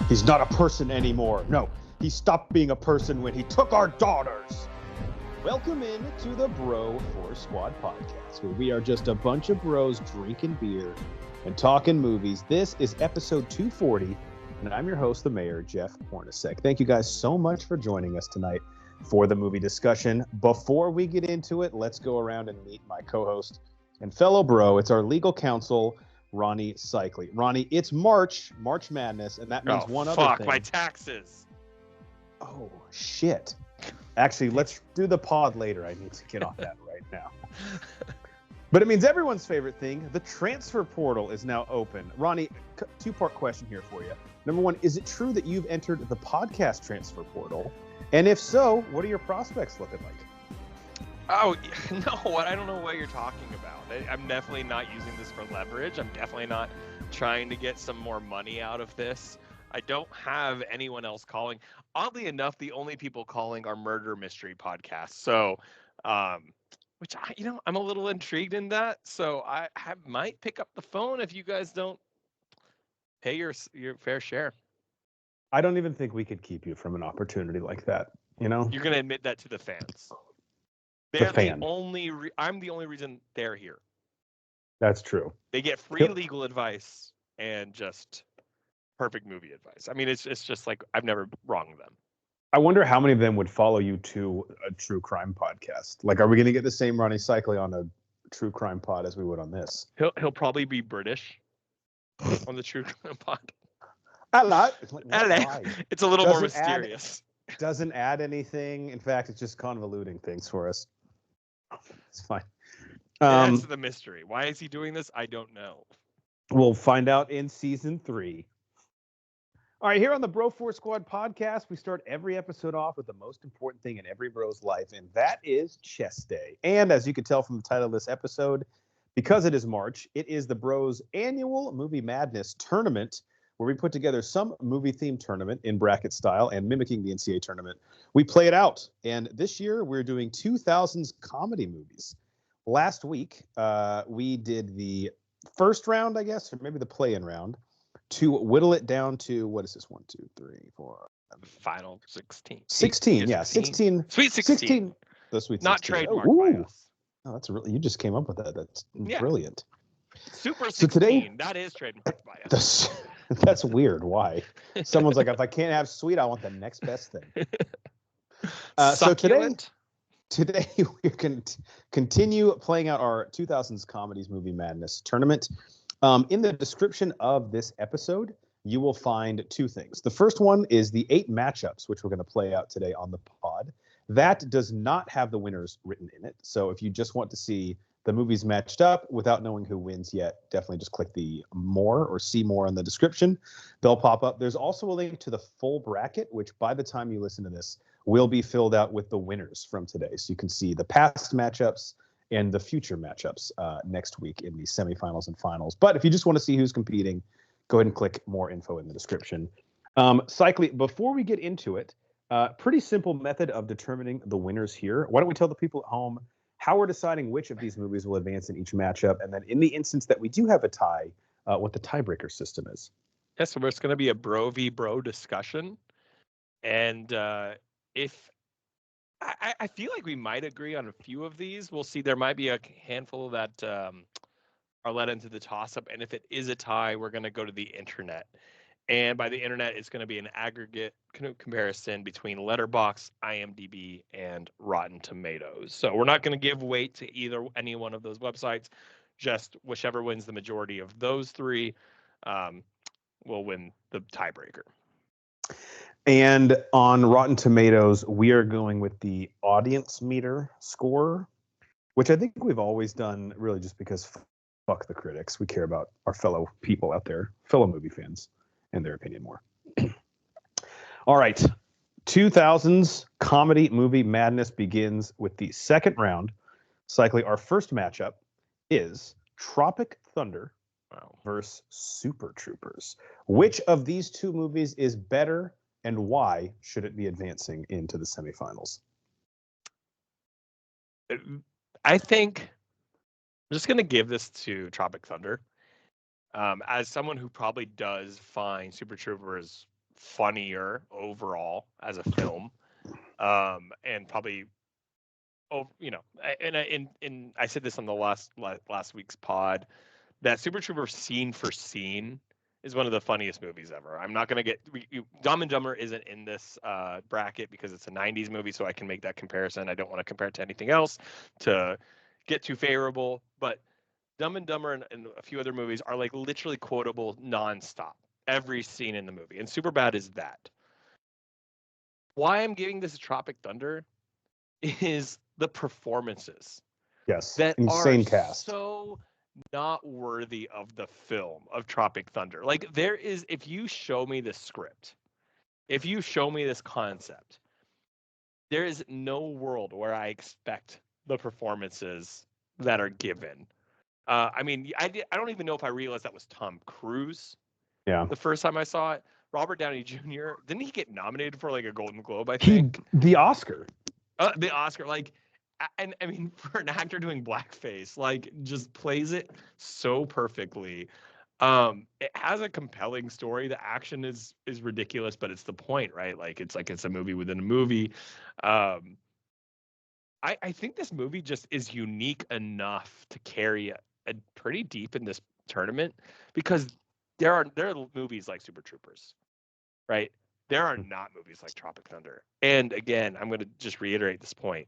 He's not a person anymore. No, he stopped being a person when he took our daughters. Welcome in to the Bro Force Squad podcast, where we are just a bunch of bros drinking beer and talking movies. This is episode 240, and I'm your host, the mayor, Jeff Hornacek. Thank you guys so much for joining us tonight for the movie discussion. Before we get into it, let's go around and meet my co-host and fellow bro. It's our legal counsel, Ronnie Cycli. Ronnie, it's March Madness, and that means one other thing. Fuck, my taxes. Oh, shit. Actually, let's do the pod later. I need to get off that right now. But it means everyone's favorite thing, the transfer portal is now open. Ronnie, two-part question here for you. Number one, is it true that you've entered the podcast transfer portal? And if so, what are your prospects looking like? Oh, no, I don't know what you're talking about. I'm definitely not using this for leverage. I'm definitely not trying to get some more money out of this. I don't have anyone else calling. Oddly enough, the only people calling are murder mystery podcasts. So, which I'm a little intrigued in that. So I might pick up the phone if you guys don't pay your fair share. I don't even think we could keep you from an opportunity like that. You know, you're gonna admit that to the fans. I'm the only reason they're here. That's true. They get free legal advice and just perfect movie advice. I mean, it's just like I've never wronged them. I wonder how many of them would follow you to a true crime podcast. Like, are we going to get the same Ronnie Cycli on a true crime pod as we would on this? He'll probably be British on the true crime pod. Hello. It's a little more mysterious. Doesn't add anything. In fact, it's just convoluting things for us. It's fine. That's the mystery. Why is he doing this? I don't know. We'll find out in season 3. All right, here on the Bro Force Squad podcast, we start every episode off with the most important thing in every bro's life, and that is chess day. And as you can tell from the title of this episode, because it is March, it is the Bros' annual Movie Madness tournament, where we put together some movie-themed tournament in bracket style and mimicking the NCAA tournament. We play it out, and this year we're doing 2000's comedy movies. Last week, we did the first round, I guess, or maybe the play-in round, to whittle it down to, what is this, 1, 2, 3, 4, final 16. 16, yeah, 16. Sweet 16. The Sweet 16. Not trademarked by us. Oh, that's really, you just came up with that. That's brilliant. Super 16, so today, that is trademarked by us. That's weird. Why? Someone's like, if I can't have sweet, I want the next best thing. So today we're going to continue playing out our 2000's Comedies Movie Madness tournament. In the description of this episode, you will find two things. The first one is the 8 matchups, which we're going to play out today on the pod. That does not have the winners written in it. So if you just want to see the movies matched up without knowing who wins yet, definitely just click the more or see more in the description. They'll pop up. There's also a link to the full bracket, which by the time you listen to this will be filled out with the winners from today. So you can see the past matchups and the future matchups next week in the semifinals and finals. But if you just want to see who's competing, go ahead and click more info in the description. Cycli, before we get into it, pretty simple method of determining the winners here. Why don't we tell the people at home how we're deciding which of these movies will advance in each matchup, and then in the instance that we do have a tie, what the tiebreaker system is. Yeah, so it's going to be a bro v bro discussion. And if I feel like we might agree on a few of these. We'll see. There might be a handful that are led into the toss-up. And if it is a tie, we're going to go to the internet. And by the internet, it's going to be an aggregate comparison between Letterboxd, IMDb, and Rotten Tomatoes. So we're not going to give weight to any one of those websites. Just whichever wins the majority of those three will win the tiebreaker. And on Rotten Tomatoes, we are going with the audience meter score, which I think we've always done really just because fuck the critics. We care about our fellow people out there, fellow movie fans, and their opinion more. All right. 2000's Comedy Movie Madness begins with the second round. Cycli, our first matchup is Tropic Thunder versus Super Troopers. Which of these two movies is better, and why should it be advancing into the semifinals? I think I'm just going to give this to Tropic Thunder. As someone who probably does find Super Troopers funnier overall as a film, and probably, and I said this on the last week's pod, that Super Troopers scene for scene is one of the funniest movies ever. I'm not gonna get Dumb and Dumber isn't in this bracket because it's a '90s movie, so I can make that comparison. I don't want to compare it to anything else to get too favorable, but Dumb and Dumber and a few other movies are like literally quotable nonstop. Every scene in the movie, and Superbad is that. Why I'm giving this a Tropic Thunder is the performances. Yes, that insane are cast. So not worthy of the film of Tropic Thunder. Like if you show me the script, if you show me this concept, there is no world where I expect the performances that are given. I mean, I don't even know if I realized that was Tom Cruise. Yeah. The first time I saw it, Robert Downey Jr. Didn't he get nominated for like a Golden Globe? I think the Oscar. The Oscar, like, and I mean, for an actor doing blackface, like, just plays it so perfectly. It has a compelling story. The action is ridiculous, but it's the point, right? Like it's a movie within a movie. I think this movie just is unique enough to carry a pretty deep in this tournament, because there are movies like Super Troopers, right? There are not movies like Tropic Thunder. And again, I'm going to just reiterate this point.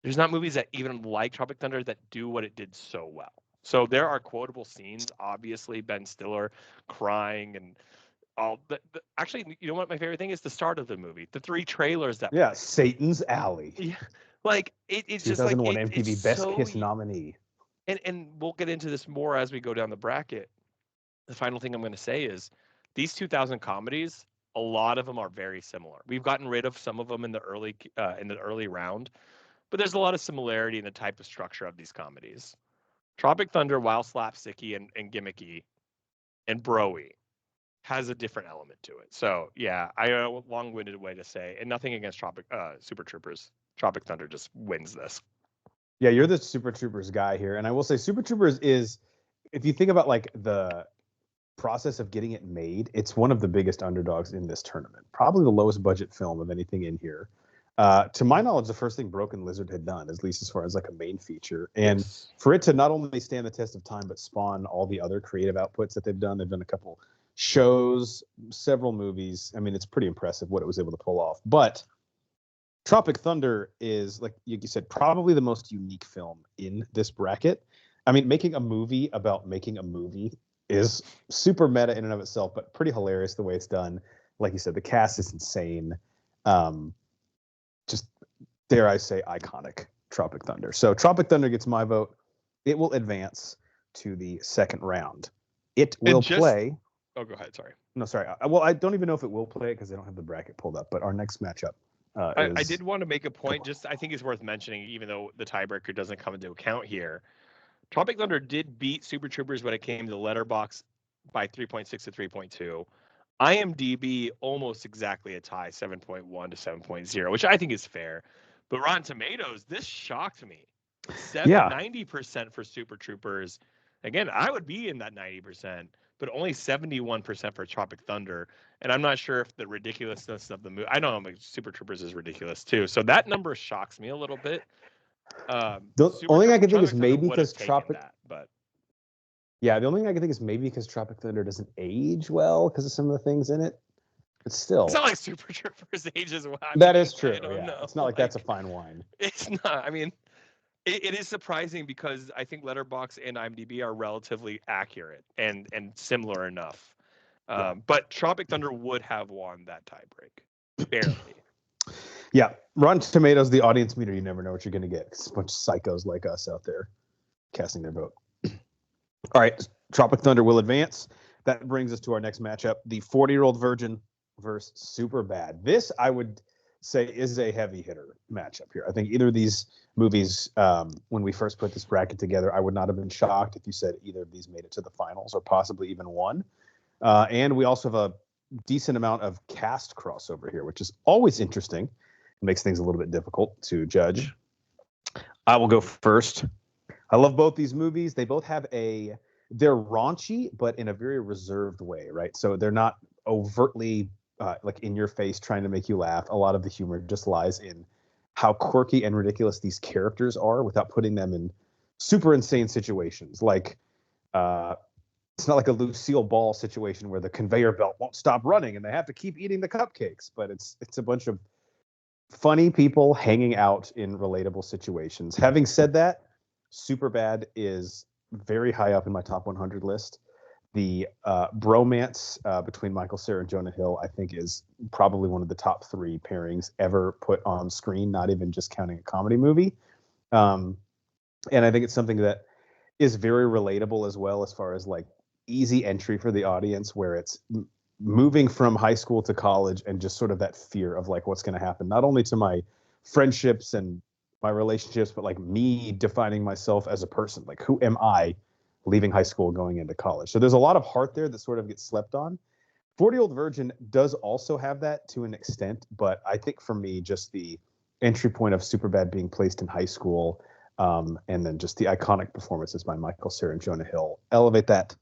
There's not movies that even like Tropic Thunder that do what it did so well. So there are quotable scenes, obviously, Ben Stiller crying and all. Actually, you know what my favorite thing is? The start of the movie. The 3 trailers that play. Satan's Alley. Yeah, like it's 2001 just like MTV Best Kiss nominee. And we'll get into this more as we go down the bracket. The final thing I'm going to say is these 2000 comedies, a lot of them are very similar. We've gotten rid of some of them in the early round, but there's a lot of similarity in the type of structure of these comedies. Tropic Thunder, while slapsticky and gimmicky and broy, has a different element to it. So yeah, a long-winded way to say, and nothing against Super Troopers. Tropic Thunder just wins this. Yeah, you're the Super Troopers guy here, and I will say Super Troopers is, if you think about like the process of getting it made, it's one of the biggest underdogs in this tournament. Probably the lowest budget film of anything in here. To my knowledge, the first thing Broken Lizard had done, at least as far as like a main feature, and for it to not only stand the test of time but spawn all the other creative outputs that they've done a couple shows, several movies. I mean, it's pretty impressive what it was able to pull off. But Tropic Thunder is, like you said, probably the most unique film in this bracket. I mean, making a movie about making a movie is super meta in and of itself, but pretty hilarious the way it's done. Like you said, the cast is insane. Just dare I say, iconic Tropic Thunder. So Tropic Thunder gets my vote. It will advance to the second round. It will play. Oh, go ahead. Sorry. No, sorry. Well, I don't even know if it will play because I don't have the bracket pulled up. But our next matchup. I did want to make a point. I think it's worth mentioning, even though the tiebreaker doesn't come into account here. Tropic Thunder did beat Super Troopers when it came to Letterboxd by 3.6 to 3.2. IMDb almost exactly a tie, 7.1 to 7.0, which I think is fair. But Rotten Tomatoes, this shocked me. 90% for Super Troopers. Again, I would be in that 90%, but only 71% for Tropic Thunder. And I'm not sure if the ridiculousness of the movie, I know Super Troopers is ridiculous too. So that number shocks me a little bit. The only thing I can think is maybe because Tropic, the only thing I can think is maybe because Tropic Thunder doesn't age well because of some of the things in it. But still, it's not like Super Troopers ages well. That is true. Yeah. It's not like that's a fine wine. It's not. I mean, it is surprising because I think Letterboxd and IMDb are relatively accurate and similar enough. But Tropic Thunder would have won that tiebreak, barely. Yeah, Rotten Tomatoes, the audience meter, you never know what you're going to get. It's a bunch of psychos like us out there casting their vote. All right, Tropic Thunder will advance. That brings us to our next matchup, the 40-Year-Old Virgin versus Superbad. This, I would say, is a heavy hitter matchup here. I think either of these movies, when we first put this bracket together, I would not have been shocked if you said either of these made it to the finals or possibly even won. And we also have a decent amount of cast crossover here, which is always interesting. It makes things a little bit difficult to judge. I will go first. I love both these movies. They both have they're raunchy, but in a very reserved way, right? So they're not overtly like in your face, trying to make you laugh. A lot of the humor just lies in how quirky and ridiculous these characters are without putting them in super insane situations. Like, it's not like a Lucille Ball situation where the conveyor belt won't stop running and they have to keep eating the cupcakes, but it's a bunch of funny people hanging out in relatable situations. Having said that, Superbad is very high up in my top 100 list. The bromance between Michael Cera and Jonah Hill, I think, is probably one of the top 3 pairings ever put on screen, not even just counting a comedy movie. And I think it's something that is very relatable as well, as far as like easy entry for the audience, where it's moving from high school to college and just sort of that fear of like what's going to happen, not only to my friendships and my relationships, but like me defining myself as a person. Like, who am I leaving high school going into college? So there's a lot of heart there that sort of gets slept on. 40-Year-Old Virgin does also have that to an extent, but I think for me, just the entry point of Superbad being placed in high school, and then just the iconic performances by Michael Cera and Jonah Hill elevate that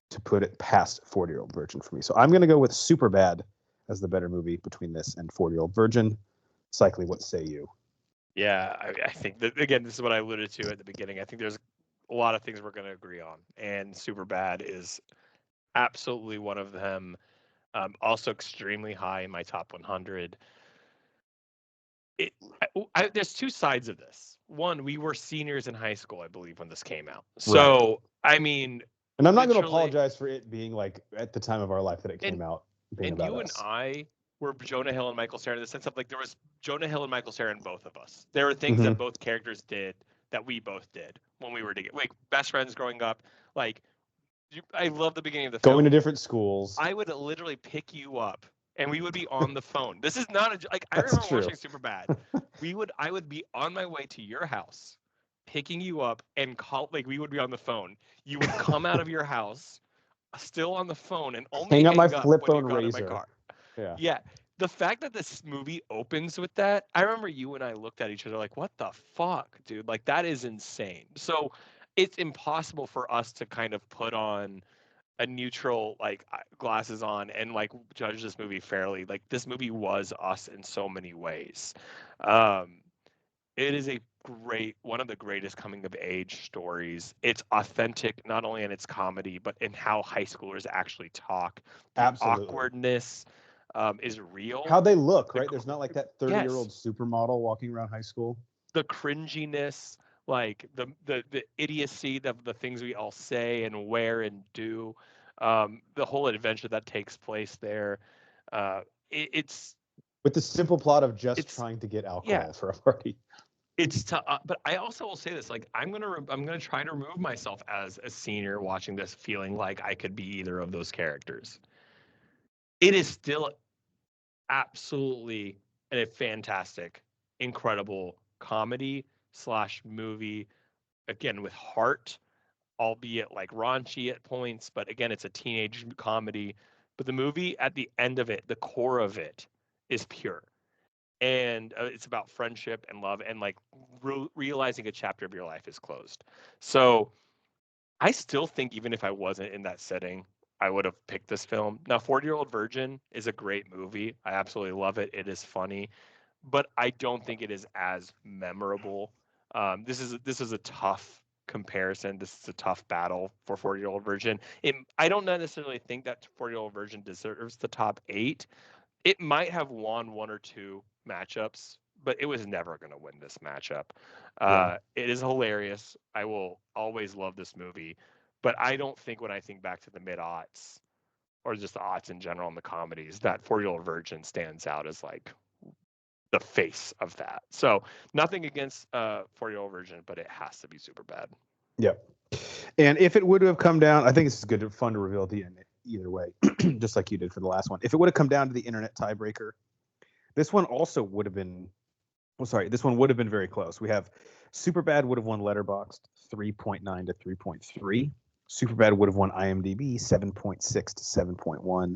to put it past 40-Year-Old Virgin for me. So I'm going to go with Superbad as the better movie between this and 40-Year-Old Virgin. Cycly, what say you? Yeah, I think that, again, this is what I alluded to at the beginning. I think there's a lot of things we're going to agree on, and Superbad is absolutely one of them. Also extremely high in my top 100. There's 2 sides of this. One, we were seniors in high school, I believe, when this came out. So, right. I mean, and I'm not going to apologize for it being like at the time of our life that it came out. Being and about you us. And I were Jonah Hill and Michael Cera in the sense of like there was Jonah Hill and Michael Cera in both of us. There were things that both characters did that we both did when we were together, like best friends growing up. Like, I love the beginning of the film. Going to different schools. I would literally pick you up and we would be on the phone. This is not a, like, I remember watching Superbad. I would be on my way to your house, picking you up and we would be on the phone. You would come out of your house still on the phone and only hang up my flip phone razor. In my car. Yeah. The fact that this movie opens with that, I remember you and I looked at each other like, what the fuck, dude? Like, that is insane. So it's impossible for us to kind of put on a neutral, like, glasses on and like judge this movie fairly. Like, this movie was us in so many ways. It is one of the greatest coming of age stories. It's authentic, not only in its comedy, but in how high schoolers actually talk. The awkwardness is real. How they look, right? There's not like that 30-year-old supermodel walking around high school. The cringiness, like the idiocy of the things we all say and wear and do, the whole adventure that takes place there. It's with the simple plot of just trying to get alcohol for a party. It's tough, but I also will say this: like, I'm gonna try to remove myself as a senior watching this, feeling like I could be either of those characters. It is still absolutely a fantastic, incredible comedy / movie, again with heart, albeit like raunchy at points. But again, it's a teenage comedy. But the movie, at the end of it, the core of it is pure. And it's about friendship and love and like realizing a chapter of your life is closed. So I still think even if I wasn't in that setting, I would have picked this film. Now, 40-Year-Old Virgin is a great movie. I absolutely love it. It is funny, but I don't think it is as memorable. This is a tough comparison. This is a tough battle for 40-Year-Old Virgin. I don't necessarily think that 40-Year-Old Virgin deserves the top 8. It might have won 1 or 2 matchups, but it was never going to win this matchup. It is hilarious. I will always love this movie, but I don't think when I think back to the mid-aughts or just the aughts in general in the comedies, that 40-Year-Old Virgin stands out as like the face of that. So nothing against 40-Year-Old Virgin, but it has to be Superbad. Yep. And if it would have come down, I think this is good, fun to reveal at the end either way, just like you did for the last one. If it would have come down to the internet tiebreaker, this one also would have been, this one would have been very close. We have Superbad would have won Letterboxd 3.9 to 3.3. Superbad would have won IMDb 7.6 to 7.1.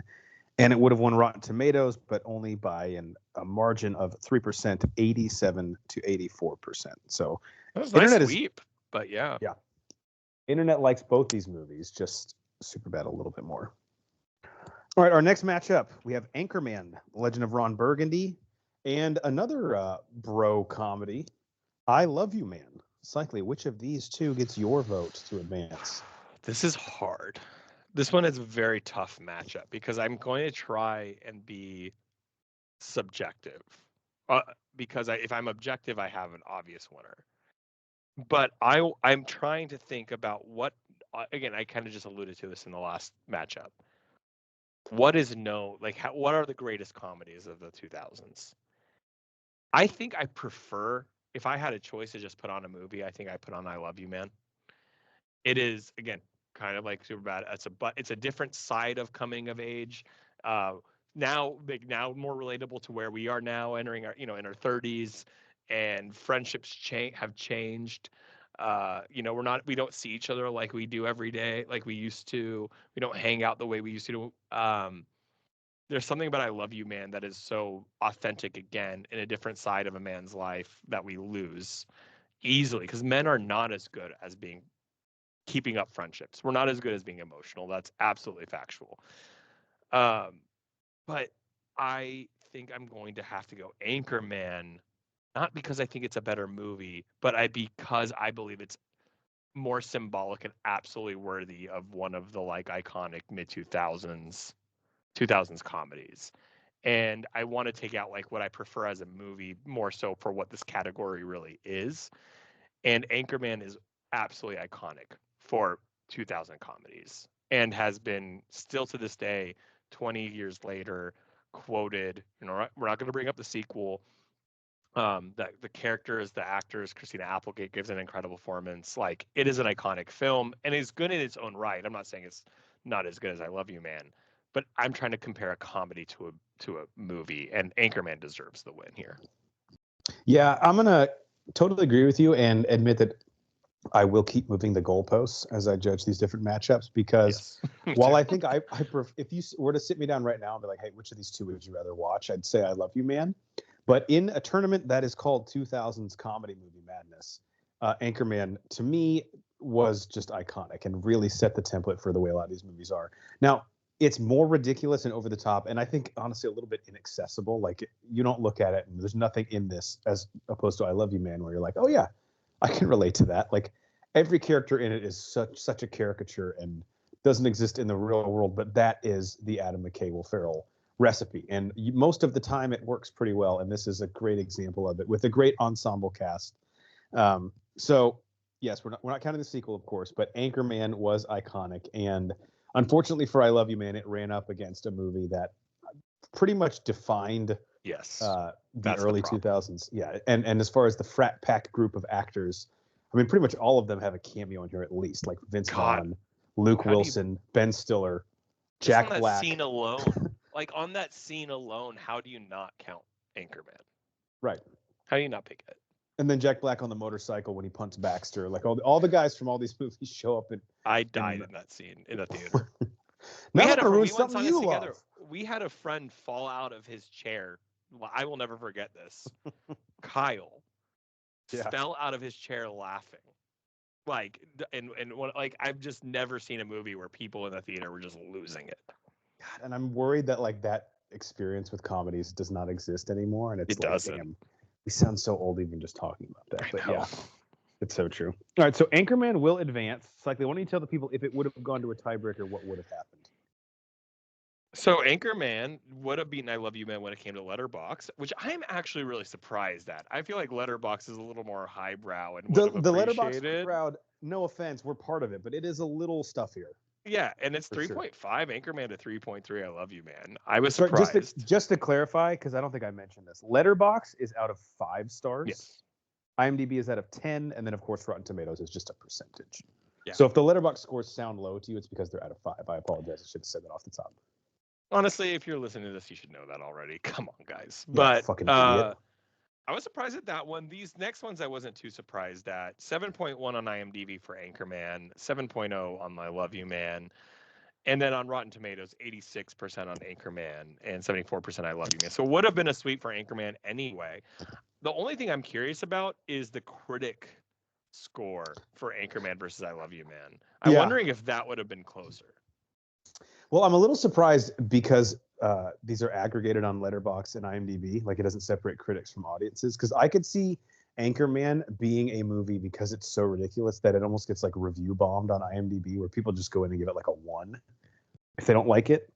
And it would have won Rotten Tomatoes, but only by a margin of 3%, 87 to 84%. So that was a nice sweep, but yeah. Yeah. Internet likes both these movies, just Superbad a little bit more. All right, our next matchup, we have Anchorman, Legend of Ron Burgundy, and another bro comedy, I Love You Man. Cycly, which of these two gets your vote to advance? This is hard. This one is a very tough matchup because I'm going to try and be subjective. Because if I'm objective, I have an obvious winner. But I'm trying to think about what, again, I kind of just alluded to this in the last matchup. What is what are the greatest comedies of the 2000s? I think I prefer, if I had a choice to just put on a movie, I think I put on I Love You Man. It is, again, kind of like Superbad. It's a different side of coming of age. Now more relatable to where we are now, entering our in our 30s, and friendships have changed. We don't see each other like we do every day, like we used to. We don't hang out the way we used to. There's something about I Love You Man that is so authentic, again, in a different side of a man's life that we lose easily, because men are not as good as keeping up friendships. We're not as good as being emotional. That's absolutely factual. But I think I'm going to have to go Anchorman, not because I think it's a better movie, but because I believe it's more symbolic and absolutely worthy of one of the iconic mid 2000s comedies. And I want to take out what I prefer as a movie more so for what this category really is. And Anchorman is absolutely iconic for 2000 comedies and has been still to this day, 20 years later, quoted. We're not going to bring up the sequel. That the characters, the actors, Christina Applegate gives an incredible performance. It is an iconic film and is good in its own right. I'm not saying it's not as good as I Love You Man, but I'm trying to compare a comedy to a movie, and Anchorman deserves the win here. Yeah, I'm gonna totally agree with you and admit that I will keep moving the goalposts as I judge these different matchups, because while I think if you were to sit me down right now and be like, hey, which of these two would you rather watch? I'd say I Love You Man. But in a tournament that is called 2000's Comedy Movie Madness, Anchorman, to me, was just iconic and really set the template for the way a lot of these movies are. Now, it's more ridiculous and over the top, and I think, honestly, a little bit inaccessible. You don't look at it, and there's nothing in this as opposed to I Love You Man, where you're like, oh, yeah, I can relate to that. Every character in it is such a caricature and doesn't exist in the real world, but that is the Adam McKay, Will Ferrell recipe. And most of the time it works pretty well. And this is a great example of it with a great ensemble cast. So yes, we're not counting the sequel, of course, but Anchorman was iconic. And unfortunately for I Love You Man, it ran up against a movie that pretty much defined the early 2000s. Yeah. And as far as the frat pack group of actors, I mean, pretty much all of them have a cameo in here at least, like Vince Vaughn, Luke Wilson, Ben Stiller, Jack Black. That scene alone, on that scene alone, how do you not count Anchorman? Right. How do you not pick it? And then Jack Black on the motorcycle when he punts Baxter. All the guys from all these movies show up. I died in that scene in the theater. we had a friend fall out of his chair. I will never forget this. Kyle fell out of his chair laughing. I've just never seen a movie where people in the theater were just losing it. God, and I'm worried that that experience with comedies does not exist anymore. And it doesn't. Damn, we sound so old even just talking about that. But yeah, it's so true. All right, so Anchorman will advance. Why don't you tell the people, if it would have gone to a tiebreaker, what would have happened? So Anchorman would have beaten I Love You Man when it came to Letterboxd, which I'm actually really surprised at. I feel like Letterboxd is a little more highbrow and the Letterboxd crowd, no offense, we're part of it, but it is a little stuffier. Yeah, and it's 3.5. Anchorman to 3.3. I Love You Man. I was surprised. Just to clarify, because I don't think I mentioned this, Letterboxd is out of 5 stars. Yes. IMDb is out of 10, and then of course Rotten Tomatoes is just a percentage. Yeah. So if the Letterboxd scores sound low to you, it's because they're out of 5. I apologize. I should have said that off the top. Honestly, if you're listening to this, you should know that already. Come on, guys. Yeah, but fucking idiot. I was surprised at that one. These next ones I wasn't too surprised at. 7.1 on IMDb for Anchorman, 7.0 on I Love You Man. And then on Rotten Tomatoes, 86% on Anchorman and 74% I Love You Man. So it would have been a sweep for Anchorman anyway. The only thing I'm curious about is the critic score for Anchorman versus I Love You Man. I'm wondering if that would have been closer. Well, I'm a little surprised because these are aggregated on Letterboxd and IMDb. Like, it doesn't separate critics from audiences. Because I could see Anchorman being a movie because it's so ridiculous that it almost gets like review bombed on IMDb, where people just go in and give it like a 1 if they don't like it.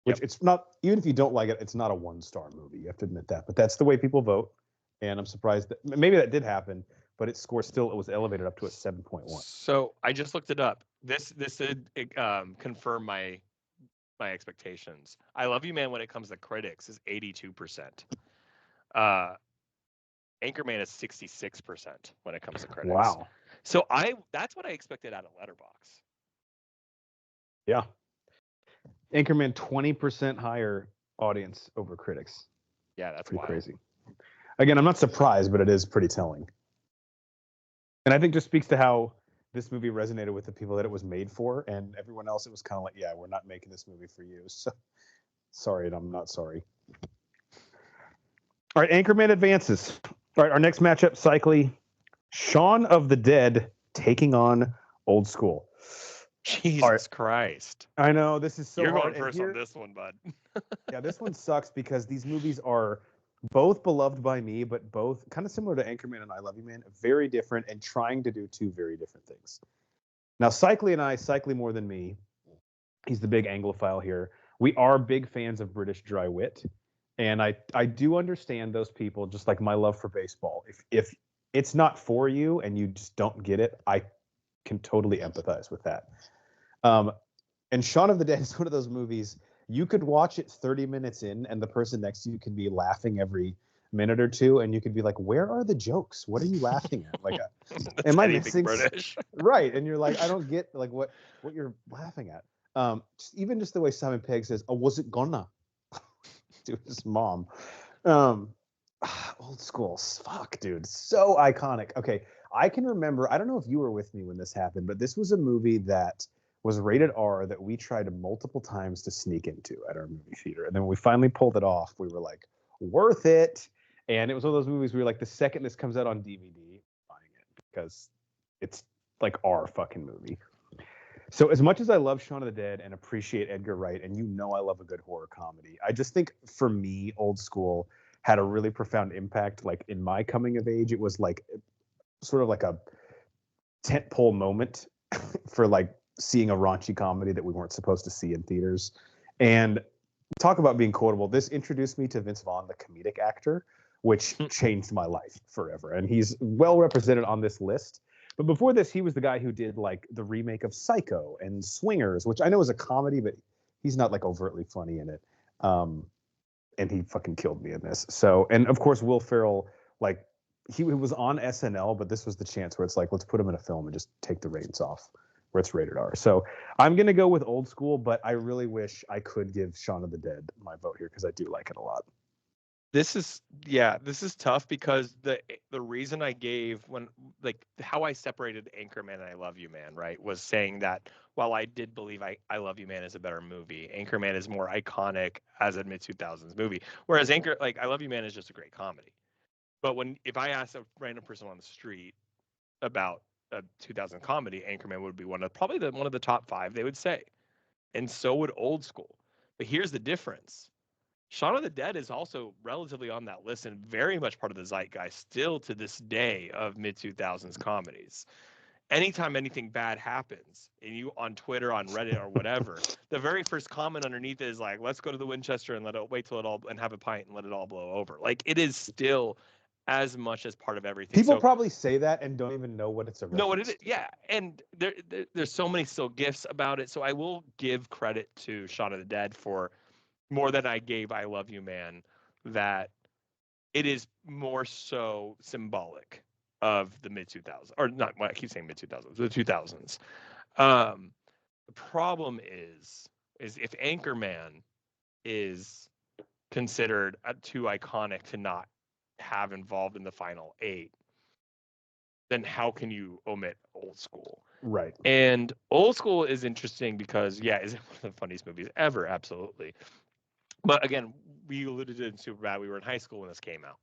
Which it's not. Even if you don't like it, it's not a 1-star movie. You have to admit that. But that's the way people vote, and I'm surprised that maybe that did happen. But its score still it was elevated up to a 7.1. So I just looked it up. This did confirm my expectations. I Love You Man, when it comes to critics, is 82%. Anchorman is 66% when it comes to critics. Wow. So that's what I expected out of Letterboxd. Yeah. Anchorman 20% higher audience over critics. Yeah, that's pretty wild. Crazy. Again, I'm not surprised, but it is pretty telling. And I think just speaks to how this movie resonated with the people that it was made for, and everyone else it was kind of like, yeah, we're not making this movie for you. So sorry, and I'm not sorry. All right, Anchorman advances. All right, our next matchup, cyclically, Shaun of the Dead taking on Old School. Jesus Christ. I know, this is so You're hard. You're going first on this one, bud. Yeah, this one sucks because these movies are both beloved by me, but both kind of similar to Anchorman and I Love You Man, very different and trying to do two very different things. Now, Cycly and I, Cycly more than me, he's the big Anglophile here. We are big fans of British dry wit. And I do understand those people, just like my love for baseball. If it's not for you and you just don't get it, I can totally empathize with that. And Shaun of the Dead is one of those movies, you could watch it 30 minutes in and the person next to you can be laughing every minute or two, and you could be like, where are the jokes? What are you laughing at? Like, am I missing British? Right. And you're like, I don't get like what you're laughing at. Even just the way Simon Pegg says, oh, was it gonna? To his mom. Old School. Fuck, dude. So iconic. Okay. I can remember, I don't know if you were with me when this happened, but this was a movie that was rated R that we tried multiple times to sneak into at our movie theater. And then when we finally pulled it off, we were like, worth it. And it was one of those movies where we were like, the second this comes out on DVD, buying it because it's like our fucking movie. So as much as I love Shaun of the Dead and appreciate Edgar Wright, and you know I love a good horror comedy, I just think for me, Old School had a really profound impact. Like in my coming of age, it was like sort of like a tentpole moment for like seeing a raunchy comedy that we weren't supposed to see in theaters. And talk about being quotable. This introduced me to Vince Vaughn, the comedic actor, which changed my life forever. And he's well represented on this list. But before this, he was the guy who did like the remake of Psycho and Swingers, which I know is a comedy, but he's not like overtly funny in it. And he fucking killed me in this. So, and of course, Will Ferrell, like he was on SNL, but this was the chance where it's like, let's put him in a film and just take the reins off where it's rated R. So I'm going to go with Old School, but I really wish I could give Shaun of the Dead my vote here because I do like it a lot. This is tough because the reason I gave when like how I separated Anchorman and I Love You Man, right, was saying that while I did believe I Love You Man is a better movie, Anchorman is more iconic as a mid-2000s movie, whereas I Love You Man is just a great comedy. But if I asked a random person on the street about a 2000 comedy, Anchorman would be one of the top 5 they would say, and so would Old School. But here's the difference. Shaun of the Dead is also relatively on that list and very much part of the zeitgeist still to this day of mid-2000s comedies. Anytime anything bad happens, and you on Twitter, on Reddit, or whatever, the very first comment underneath is like, let's go to the Winchester and wait till it all and have a pint and let it all blow over. Like, it is still as much as part of everything. People probably say that and don't even know what it's a reference. No, what it is, yeah. And there's so many still gifs about it. So I will give credit to Shaun of the Dead for more than I gave I Love You Man, that it is more so symbolic of the mid-2000s, or not, I keep saying mid-2000s, the 2000s. The problem is if Anchorman is considered too iconic to not have involved in the final 8, then how can you omit Old School? Right. And Old School is interesting because, yeah, is it one of the funniest movies ever? Absolutely. But again, we alluded to it in Superbad. We were in high school when this came out.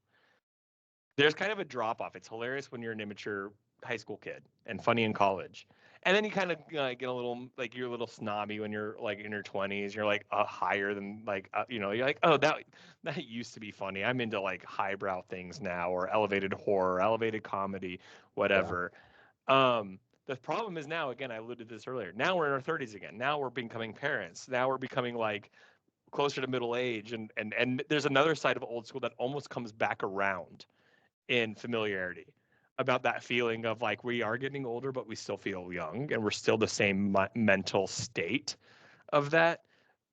There's kind of a drop off. It's hilarious when you're an immature high school kid and funny in college. And then you kind of get a little like you're a little snobby when you're like in your 20s. You're like higher than like you're like, oh, that used to be funny. I'm into like highbrow things now, or elevated horror, elevated comedy, whatever. The problem is now, again, I alluded to this earlier. Now we're in our 30s again. Now we're becoming parents. Now we're becoming like closer to middle age, and there's another side of old school that almost comes back around in familiarity, about that feeling of like we are getting older, but we still feel young, and we're still the same mental state of that.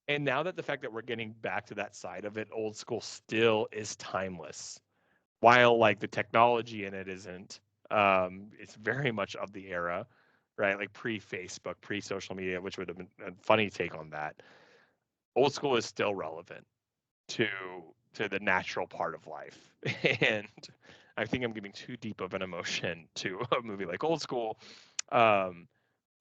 And now that the fact that we're getting back to that side of it, old school still is timeless, while like the technology in it isn't. It's very much of the era, right? Like pre-Facebook, pre-social media, which would have been a funny take on that. Old school is still relevant to the natural part of life. And I think I'm giving too deep of an emotion to a movie like Old School. But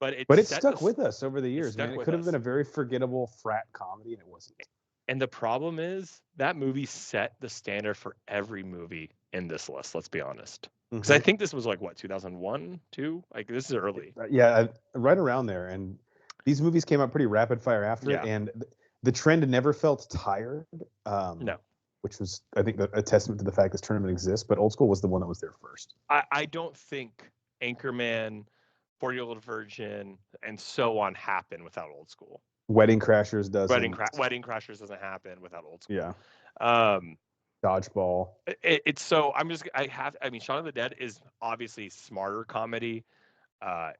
it stuck with us over the years. Man, it could have been a very forgettable frat comedy, and it wasn't. And the problem is that movie set the standard for every movie in this list. Let's be honest, because I think this was like what 2001, 2. Like this is early. Yeah, right around there. And these movies came out pretty rapid fire after it, and the trend never felt tired. No, which was, I think, a testament to the fact this tournament exists. But Old School was the one that was there first. I don't think Anchorman, 40-Year-Old Virgin, and so on happen without Old School. Wedding Crashers doesn't. Wedding Crashers doesn't happen without Old School. Yeah. Dodgeball. It's so I mean, Shaun of the Dead is obviously smarter comedy.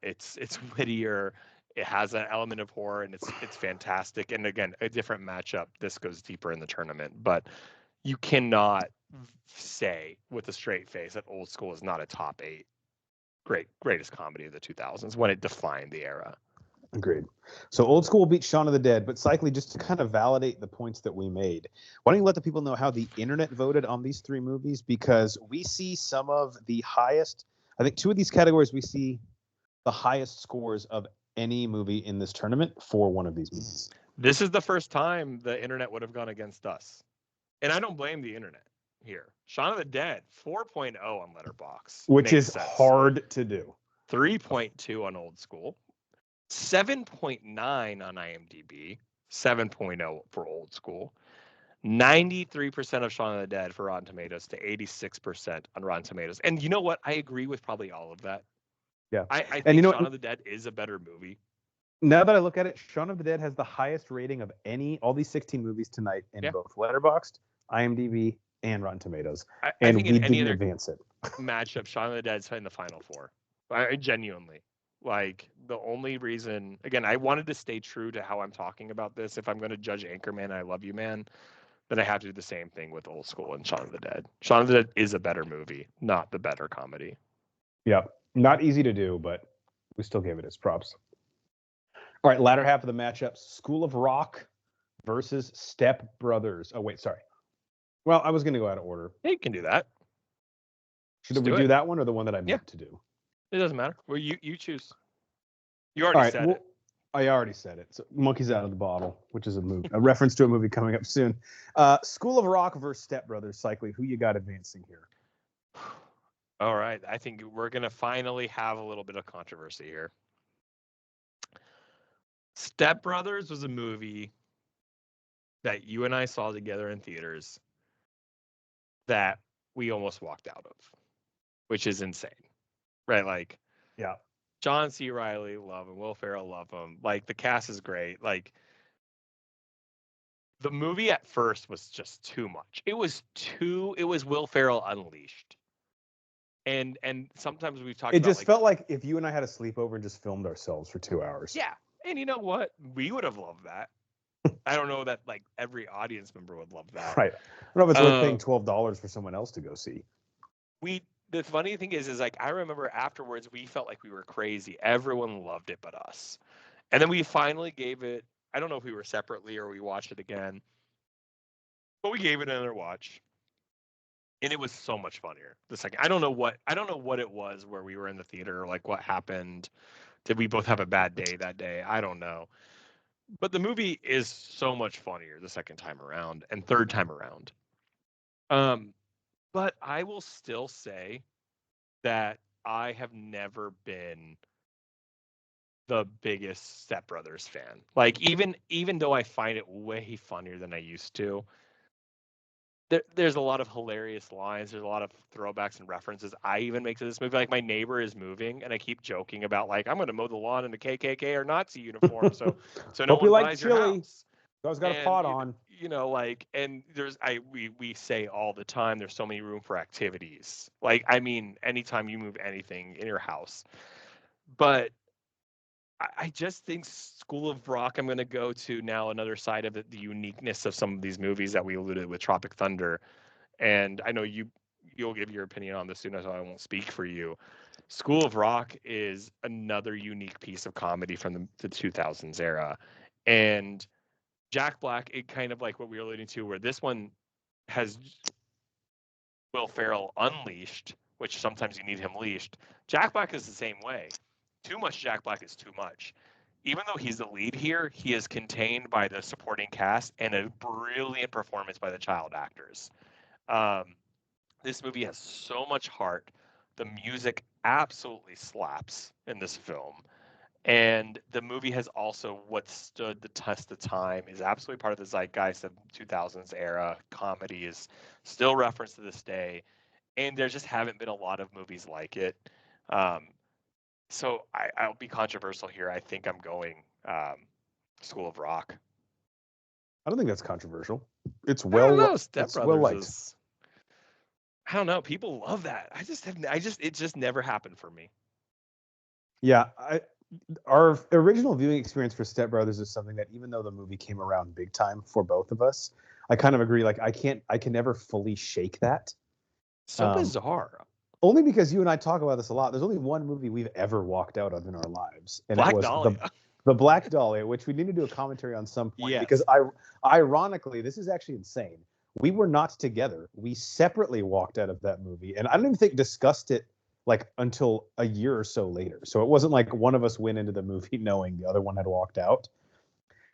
It's wittier. It has an element of horror, and it's fantastic. And again, a different matchup. This goes deeper in the tournament, but you cannot say with a straight face that Old School is not a top 8 greatest comedy of the 2000s when it defined the era. Agreed. So Old School beat Shaun of the Dead, but Cycly, just to kind of validate the points that we made, why don't you let the people know how the internet voted on these 3 movies? Because we see some of the highest, I think 2 of these categories, we see the highest scores of any movie in this tournament for one of these movies. This is the first time the internet would have gone against us. And I don't blame the internet here. Shaun of the Dead, 4.0 on Letterboxd. Which is hard to do. 3.2 on Old School. 7.9 on IMDb, 7.0 for Old School, 93% of Shaun of the Dead for Rotten Tomatoes to 86% on Rotten Tomatoes. And you know what? I agree with probably all of that. Yeah. I think Shaun of the Dead is a better movie. Now that I look at it, Shaun of the Dead has the highest rating of all these 16 movies tonight in both Letterboxd, IMDb, and Rotten Tomatoes. And we didn't advance it. Matchup, Shaun of the Dead's in the final 4. I genuinely. Like, the only reason, again, I wanted to stay true to how I'm talking about this. If I'm going to judge Anchorman, I Love You Man, then I have to do the same thing with Old School and Shaun of the Dead. Shaun of the Dead is a better movie, not the better comedy. Yeah, not easy to do, but we still gave it its props. All right, latter half of the matchup, School of Rock versus Step Brothers. Oh, wait, sorry. Well, I was going to go out of order. Yeah, you can do that. Should we do that one or the one that I meant to do? It doesn't matter. Well, you choose. You already said it. I already said it. So Monkey's Out of the Bottle, which is a movie, a reference to a movie coming up soon. School of Rock versus Step Brothers. Cycly, who you got advancing here? All right. I think we're going to finally have a little bit of controversy here. Step Brothers was a movie that you and I saw together in theaters that we almost walked out of, which is insane. Right, like, yeah, John C. Reilly, love him. Will Ferrell, love him. Like, the cast is great. Like, the movie at first was just too much. It was Will Ferrell unleashed. And sometimes we've talked about, it just felt like if you and I had a sleepover and just filmed ourselves for 2 hours. Yeah, and you know what? We would have loved that. I don't know that, like, every audience member would love that. Right. I don't know if it's worth paying $12 for someone else to go see. The funny thing is like, I remember afterwards we felt like we were crazy. Everyone loved it but us. And then we finally gave it, I don't know if we were separately or we watched it again, but we gave it another watch. And it was so much funnier the second. I don't know what it was where we were in the theater, or like what happened. Did we both have a bad day that day? I don't know. But the movie is so much funnier the second time around and third time around. But I will still say that I have never been the biggest Step Brothers fan. Like even though I find it way funnier than I used to, there's a lot of hilarious lines. There's a lot of throwbacks and references I even make to this movie. Like my neighbor is moving, and I keep joking about like I'm going to mow the lawn in a KKK or Nazi uniform, so no Hope you one like buys chili. your house. You always got a pot on. Like, and we say all the time, there's so many room for activities. Like, I mean, anytime you move anything in your house, but I just think School of Rock, I'm going to go to now another side of it, the uniqueness of some of these movies that we alluded with Tropic Thunder. And I know you'll give your opinion on this soon, so I won't speak for you. School of Rock is another unique piece of comedy from the 2000s era. And Jack Black, it kind of like what we were alluding to, where this one has Will Ferrell unleashed, which sometimes you need him leashed. Jack Black is the same way. Too much Jack Black is too much. Even though he's the lead here, he is contained by the supporting cast and a brilliant performance by the child actors. This movie has so much heart. The music absolutely slaps in this film. And the movie has also withstood the test of time, is absolutely part of the zeitgeist of 2000s era. Comedy is still referenced to this day. And there just haven't been a lot of movies like it. So I'll be controversial here. I think I'm going School of Rock. I don't think that's controversial. It's well liked. I don't know. People love that. It just never happened for me. Yeah, our original viewing experience for Step Brothers is something that, even though the movie came around big time for both of us, I kind of agree. Like I can never fully shake that. So bizarre. Only because you and I talk about this a lot. There's only one movie we've ever walked out of in our lives, and it was the Black Dahlia, which we need to do a commentary on some point. Yes. Because ironically, this is actually insane. We were not together. We separately walked out of that movie, and I don't even think discussed it like until a year or so later. So it wasn't like one of us went into the movie knowing the other one had walked out.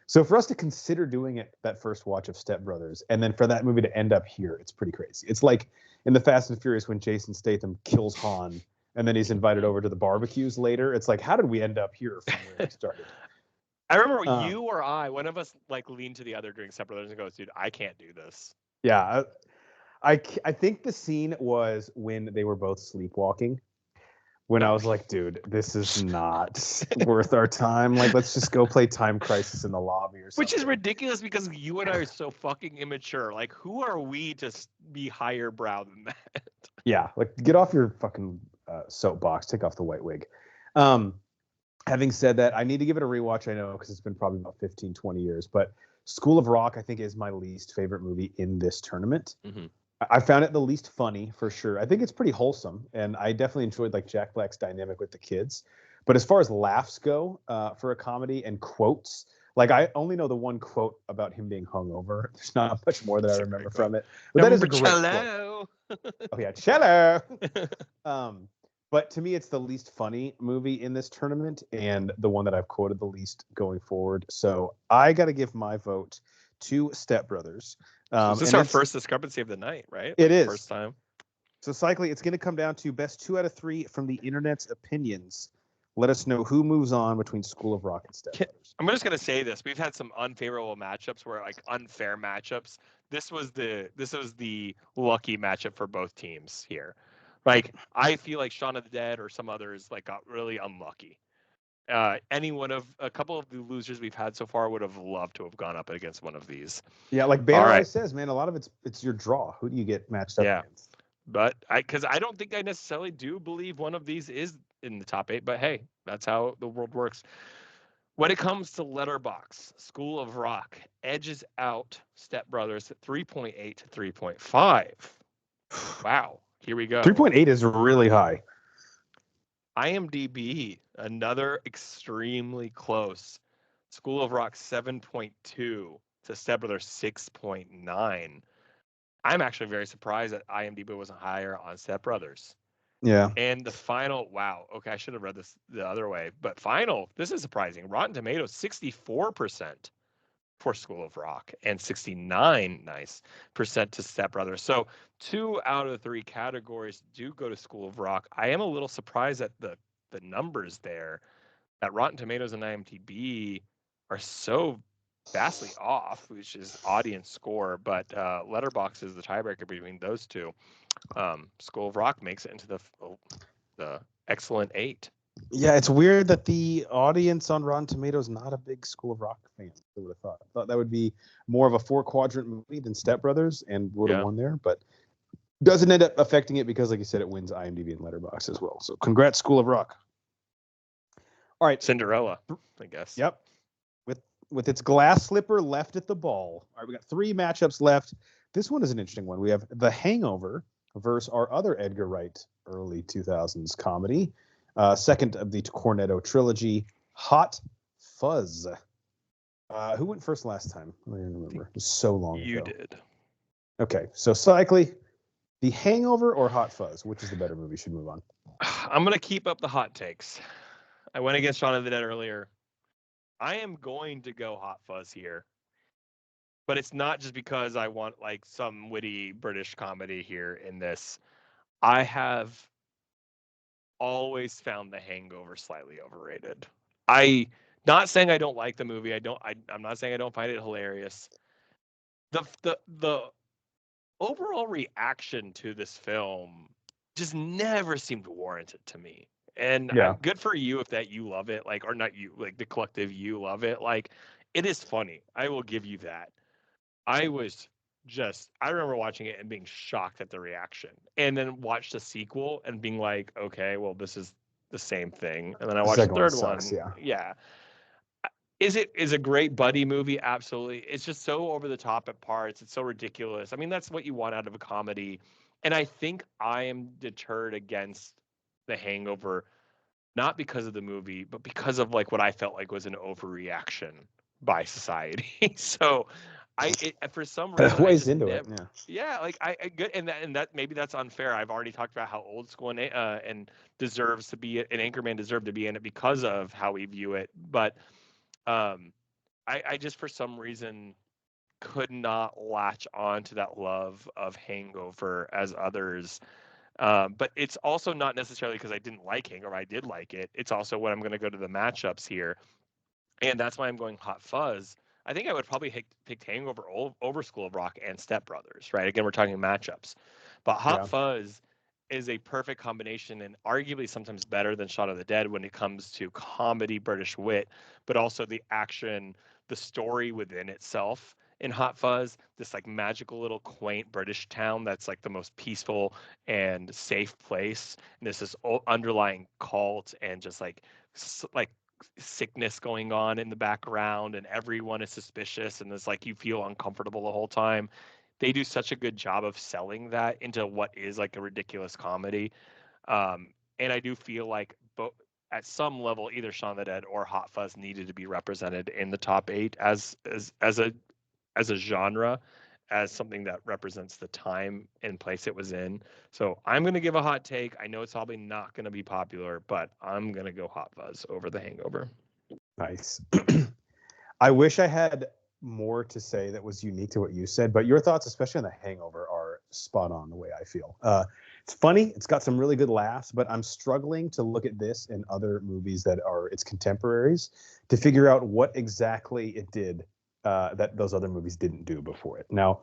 So for us to consider doing it that first watch of Step Brothers, and then for that movie to end up here, it's pretty crazy. It's like in the Fast and Furious when Jason Statham kills Han, and then he's invited over to the barbecues later. It's like, how did we end up here from where we started? I remember you or one of us like leaned to the other during Step Brothers and goes, dude, I can't do this. Yeah. I think the scene was when they were both sleepwalking. When I was like, dude, this is not worth our time. Like, let's just go play Time Crisis in the lobby or something. Which is ridiculous because you and I are so fucking immature. Like, who are we to be higher brow than that? Yeah, like, get off your fucking soapbox. Take off the white wig. Having said that, I need to give it a rewatch, I know, because it's been probably about 15, 20 years. But School of Rock, I think, is my least favorite movie in this tournament. Mm-hmm. I found it the least funny, for sure. I think it's pretty wholesome, and I definitely enjoyed like Jack Black's dynamic with the kids. But as far as laughs go for a comedy and quotes, like I only know the one quote about him being hungover. There's not much more that I remember from it. But that is a great quote. Oh yeah, cello. But to me, it's the least funny movie in this tournament, and the one that I've quoted the least going forward. So I got to give my vote to Step Brothers. So this is our first discrepancy of the night, right? It is. First time. So, Cycling, it's going to come down to best 2 out of 3 from the internet's opinions. Let us know who moves on between School of Rock and Step Brothers. I'm just going to say this. We've had some unfavorable matchups where, like, unfair matchups. This was the lucky matchup for both teams here. Like, I feel like Shaun of the Dead or some others, like, got really unlucky. A couple of the losers we've had so far would have loved to have gone up against one of these. Yeah, like Banner Eye says, man, a lot of it's your draw. Who do you get matched up against? But because I don't think I necessarily do believe one of these is in the top 8, but hey, that's how the world works. When it comes to Letterboxd, School of Rock edges out Step Brothers at 3.8 to 3.5. Wow, here we go. 3.8 is really high. IMDb, another extremely close. School of Rock 7.2 to Step Brothers 6.9. I'm actually very surprised that IMDb wasn't higher on Step Brothers. Yeah. And the final, wow. Okay, I should have read this the other way. But final, this is surprising. Rotten Tomatoes, 64% for School of Rock and 69% to Step Brothers. So 2 out of 3 categories do go to School of Rock. I am a little surprised at the numbers there. that Rotten Tomatoes and IMDb are so vastly off, which is audience score, but Letterboxd is the tiebreaker between those two. School of Rock makes it into the excellent 8. Yeah, it's weird that the audience on Rotten Tomatoes not a big School of Rock fan. I would have thought. I thought that would be more of a 4-quadrant movie than Step Brothers and would have won there, but doesn't end up affecting it because, like you said, it wins IMDb and Letterboxd as well. So congrats, School of Rock. All right. Cinderella, I guess. Yep. With its glass slipper left at the ball. All right, we got 3 matchups left. This one is an interesting one. We have The Hangover versus our other Edgar Wright early 2000s comedy. Second of the Cornetto trilogy, Hot Fuzz. Who went first last time? I don't even remember. It was so long ago. You did. Okay, so Cycly, The Hangover or Hot Fuzz? Which is the better movie? Should move on. I'm going to keep up the hot takes. I went against Shaun of the Dead earlier. I am going to go Hot Fuzz here. But it's not just because I want like some witty British comedy here in this. I have always found The Hangover slightly overrated. Not saying I don't like the movie. I'm not saying I don't find it hilarious. The overall reaction to this film just never seemed warranted to me. And good for you if that you love it, like, or not you, like the collective you love it. Like, it is funny. I will give you that. I remember watching it and being shocked at the reaction, and then watched the sequel and being like, okay, well, this is the same thing. And then I watched the third one. Yeah. Is a great buddy movie? Absolutely. It's just so over the top at parts. It's so ridiculous. I mean, that's what you want out of a comedy. And I think I am deterred against The Hangover, not because of the movie, but because of like what I felt like was an overreaction by society. So for some reason, weighs into it. Yeah, like I good, and that maybe that's unfair. I've already talked about how old school and deserves to be, and Anchorman deserved to be in it because of how we view it. But I just for some reason could not latch on to that love of Hangover as others. But it's also not necessarily because I didn't like Hangover. I did like it. It's also when I'm going to go to the matchups here, and that's why I'm going Hot Fuzz. I think I would probably pick Hangover over School of Rock and Step Brothers, right? Again, we're talking matchups. But Hot Fuzz is a perfect combination and arguably sometimes better than Shaun of the Dead when it comes to comedy, British wit, but also the action, the story within itself. In Hot Fuzz, this like magical little quaint British town that's like the most peaceful and safe place. And there's this underlying cult and just like sickness going on in the background, and everyone is suspicious, and it's like you feel uncomfortable the whole time. They do such a good job of selling that into what is like a ridiculous comedy. And I do feel like at some level, either Shaun of the Dead or Hot Fuzz needed to be represented in the top 8 as a genre, as something that represents the time and place it was in. So I'm going to give a hot take. I know it's probably not going to be popular, but I'm going to go Hot Fuzz over The Hangover. Nice. I wish I had more to say that was unique to what you said, but your thoughts, especially on The Hangover, are spot on the way I feel. It's funny. It's got some really good laughs, but I'm struggling to look at this and other movies that are its contemporaries to figure out what exactly it did that those other movies didn't do before it. Now,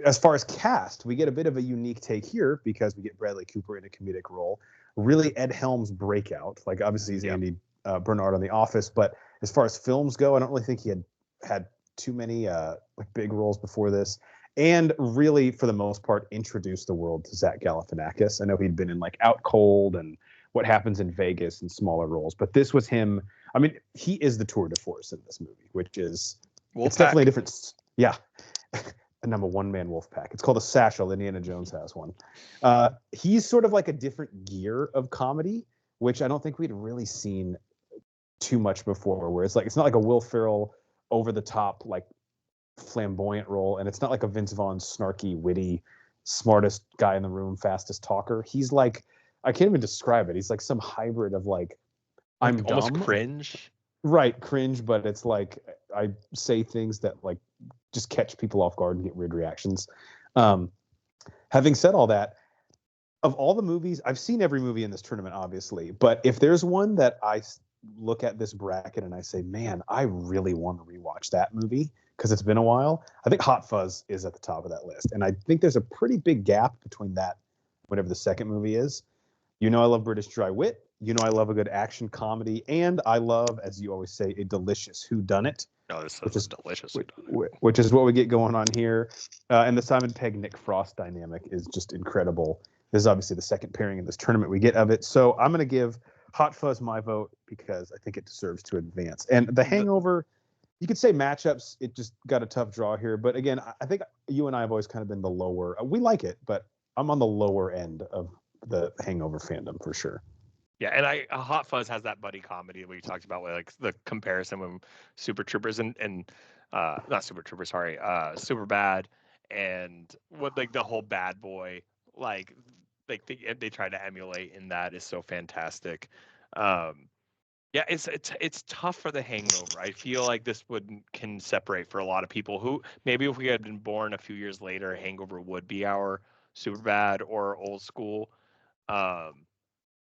as far as cast, we get a bit of a unique take here because we get Bradley Cooper in a comedic role. Really Ed Helms' breakout. Like, obviously he's Andy Bernard on The Office, but as far as films go, I don't really think he had too many like big roles before this. And really, for the most part, introduced the world to Zach Galifianakis. I know he'd been in like Out Cold and What Happens in Vegas and smaller roles, but this was him. I mean, he is the tour de force in this movie, which is it's definitely a different. Yeah. And I'm a one-man wolf pack. It's called a satchel. Indiana Jones has one. He's sort of like a different gear of comedy, which I don't think we'd really seen too much before, where it's not like a Will Ferrell over the top, like flamboyant role. And it's not like a Vince Vaughn snarky, witty, smartest guy in the room, fastest talker. He's like, I can't even describe it. He's like some hybrid of like I'm almost dumb. Cringe. Right. Cringe. But it's like, I say things that like just catch people off guard and get weird reactions. Having said all that, of all the movies, I've seen every movie in this tournament, obviously, but if there's one that I look at this bracket and I say, man, I really want to rewatch that movie because it's been a while, I think Hot Fuzz is at the top of that list. And I think there's a pretty big gap between that, whatever the second movie is. You know, I love British dry wit. You know, I love a good action comedy. And I love, as you always say, a delicious whodunit. Oh, this is delicious. Which is what we get going on here. And the Simon Pegg Nick Frost dynamic is just incredible. This is obviously the second pairing in this tournament we get of it. So I'm going to give Hot Fuzz my vote because I think it deserves to advance. And The Hangover, you could say matchups, it just got a tough draw here. But again, I think you and I have always kind of been the lower. We like it, but I'm on the lower end of the Hangover fandom for sure. Yeah, and Hot Fuzz has that buddy comedy we talked about, with like the comparison with Super Troopers and not Super Troopers, sorry, Superbad, and what like the whole bad boy like they try to emulate in that is so fantastic. Yeah, it's tough for The Hangover. I feel like this can separate for a lot of people who maybe if we had been born a few years later, Hangover would be our Superbad or old school.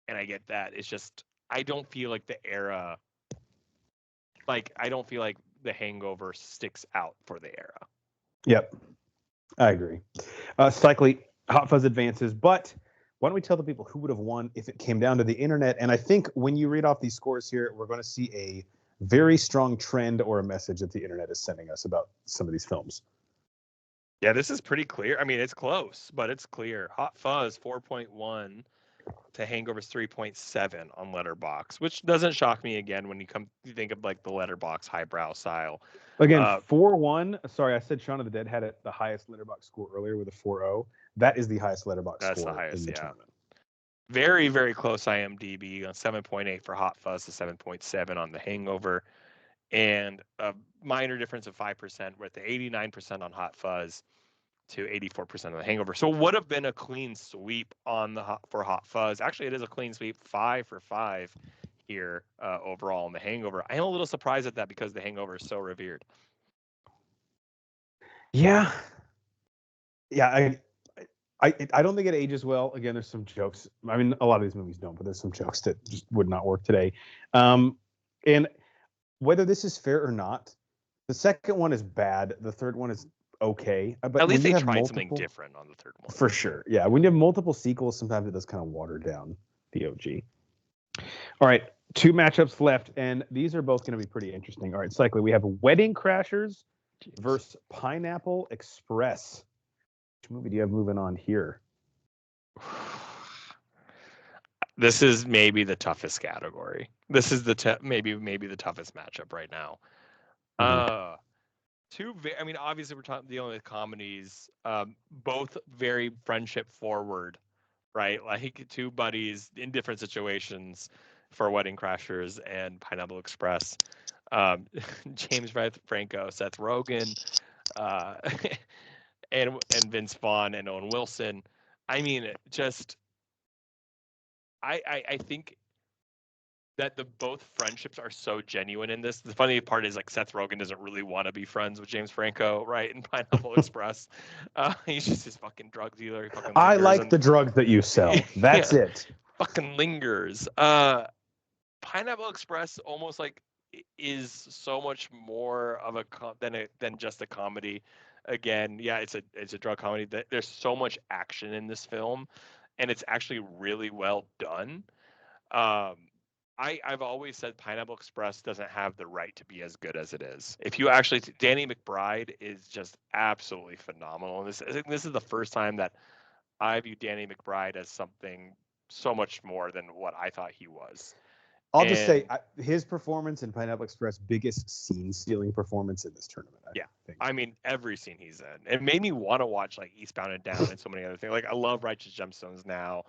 And I get that. It's just I don't feel like the era, like I don't feel like The Hangover sticks out for the era. Yep, I agree. Cycling, Hot Fuzz advances, but why don't we tell the people who would have won if it came down to the internet? And I think when you read off these scores here, we're going to see a very strong trend or a message that the internet is sending us about some of these films. Yeah, this is pretty clear. I mean, it's close, but it's clear. Hot Fuzz 4.1 to Hangover's 3.7 on Letterboxd, which doesn't shock me again when you think of like the Letterboxd highbrow style. Again, 4-1. Sorry, I said Shaun of the Dead had the highest Letterboxd score earlier with a 4.0. That is the highest Letterboxd score. That's the highest, in the yeah. tournament. Very, very close IMDb. 7.8 for Hot Fuzz to 7.7 on The Hangover. And a minor difference of 5%. We're at the 89% on Hot Fuzz to 84% of The Hangover. So it would have been a clean sweep for Hot Fuzz. Actually, it is a clean sweep, 5 for 5 here overall in The Hangover. I am a little surprised at that because The Hangover is so revered. Yeah. I don't think it ages well. Again, there's some jokes. I mean, a lot of these movies don't, but there's some jokes that just would not work today. And whether this is fair or not, the second one is bad. The third one is okay. But at least they tried something different on the third one. For sure. Yeah. When you have multiple sequels, sometimes it does kind of water down the OG. All right. 2 matchups left, and these are both going to be pretty interesting. All right, Cycling, we have Wedding Crashers versus Pineapple Express. Which movie do you have moving on here? This is maybe the toughest category. This is maybe the toughest matchup right now. I mean, obviously we're dealing with comedies, both very friendship forward, right? Like 2 buddies in different situations for Wedding Crashers and Pineapple Express. James Franco, Seth Rogen, and Vince Vaughn and Owen Wilson. I mean, just I think that both friendships are so genuine in this. The funny part is like Seth Rogen doesn't really want to be friends with James Franco, right? In Pineapple Express, he's just his fucking drug dealer. I like the drugs that you sell. That's it. Fucking lingers. Pineapple Express almost like is so much more of than just a comedy. Again, yeah, it's a drug comedy. There's so much action in this film, and it's actually really well done. I've always said Pineapple Express doesn't have the right to be as good as it is. If you actually, Danny McBride is just absolutely phenomenal. And this is the first time that I view Danny McBride as something so much more than what I thought he was. I'll just say his performance in Pineapple Express, biggest scene-stealing performance in this tournament. I mean, every scene he's in. It made me want to watch like Eastbound and Down and so many other things. Like I love Righteous Gemstones now.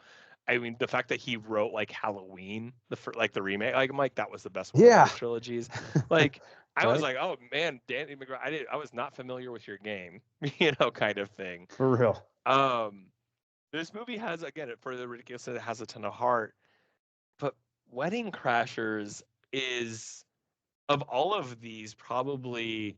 I mean, the fact that he wrote like Halloween, the remake, like I'm like that was the best one of the trilogies. Like I was like, oh man, Danny McBride, I was not familiar with your game, kind of thing. For real. This movie has, again, for the ridiculous, it has a ton of heart. But Wedding Crashers is, of all of these, probably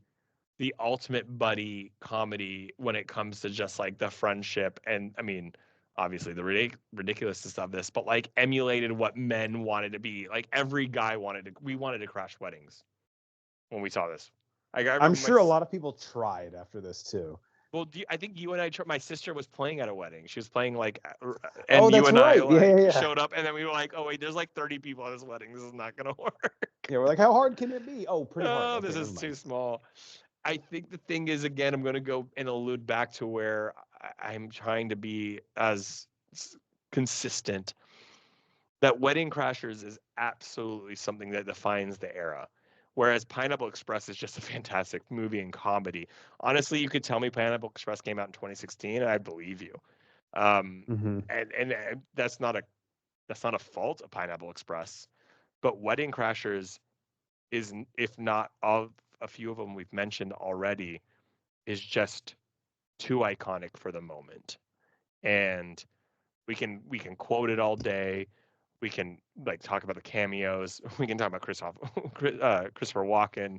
the ultimate buddy comedy when it comes to just like the friendship. And I mean, obviously the ridiculousness of this, but like emulated what men wanted to be. Like every guy we wanted to crash weddings when we saw this. I'm sure a lot of people tried after this too. Well, I think you and I, my sister was playing at a wedding. She was playing like, and you and right. I showed up, and then we were like, oh wait, there's like 30 people at this wedding. This is not gonna work. Yeah, we're like, how hard can it be? Oh, pretty hard. Oh, this is too small. I think the thing is, again, I'm gonna go and allude back to where I'm trying to be as consistent. That Wedding Crashers is absolutely something that defines the era. Whereas Pineapple Express is just a fantastic movie and comedy. Honestly, you could tell me Pineapple Express came out in 2016, and I believe you. And that's not a fault of Pineapple Express, but Wedding Crashers is, if not of a few of them we've mentioned already, is just too iconic for the moment. And we can quote it all day. We can like talk about the cameos. We can talk about Christopher Walken,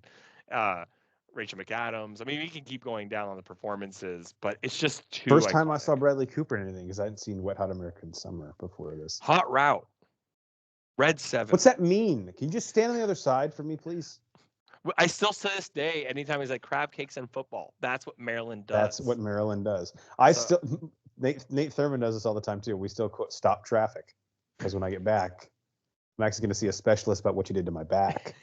Rachel McAdams. I mean, we can keep going down on the performances, but it's just too. First time I saw Bradley Cooper in anything, because I hadn't seen Wet Hot American Summer before this. Hot Route, Red 7. What's that mean? Can you just stand on the other side for me, please? I still, to this day, anytime he's like crab cakes and football, that's what Maryland does. That's what Maryland does. Nate Thurman does this all the time too. We still quote "stop traffic," because when I get back, I'm actually going to see a specialist about what you did to my back.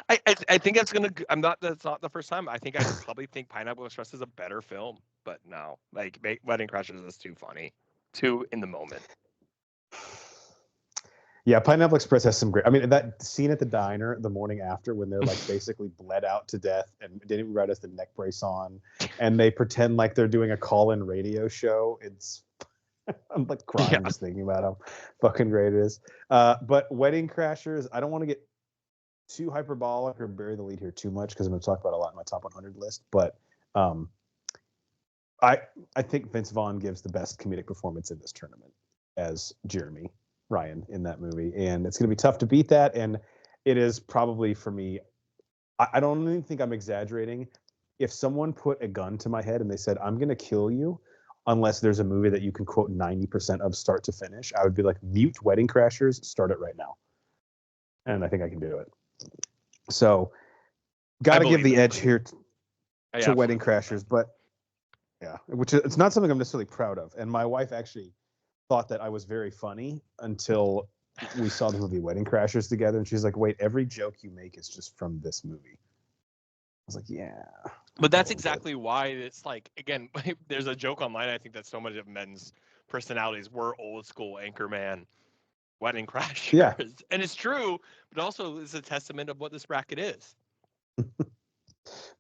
I think that's not the first time. I probably think Pineapple Express is a better film, but no, like Wedding Crashers is too funny, too in the moment. Yeah, Pineapple Express has some great. I mean, that scene at the diner the morning after when they're like basically bled out to death and Danny Redd has the neck brace on, and they pretend like they're doing a call-in radio show. I'm like crying just thinking about how fucking great it is. But Wedding Crashers, I don't want to get too hyperbolic or bury the lead here too much because I'm going to talk about a lot in my top 100 list. But I think Vince Vaughn gives the best comedic performance in this tournament as Jeremy Ryan in that movie, and it's going to be tough to beat that. And it is probably for me, I don't even think I'm exaggerating. If someone put a gun to my head and they said, I'm going to kill you unless there's a movie that you can quote 90% of start to finish, I would be like, mute Wedding Crashers, start it right now. And I think I can do it. So got to give the edge here to Wedding Crashers, but yeah, which it's not something I'm necessarily proud of. And my wife actually thought that I was very funny until we saw the movie Wedding Crashers together, and she's like, wait, every joke you make is just from this movie. I was like, yeah. But that's exactly why it's like, again, there's a joke online, I think that so many of men's personalities were old school Anchorman, Wedding Crashers. Yeah. And it's true, but also it's a testament of what this bracket is.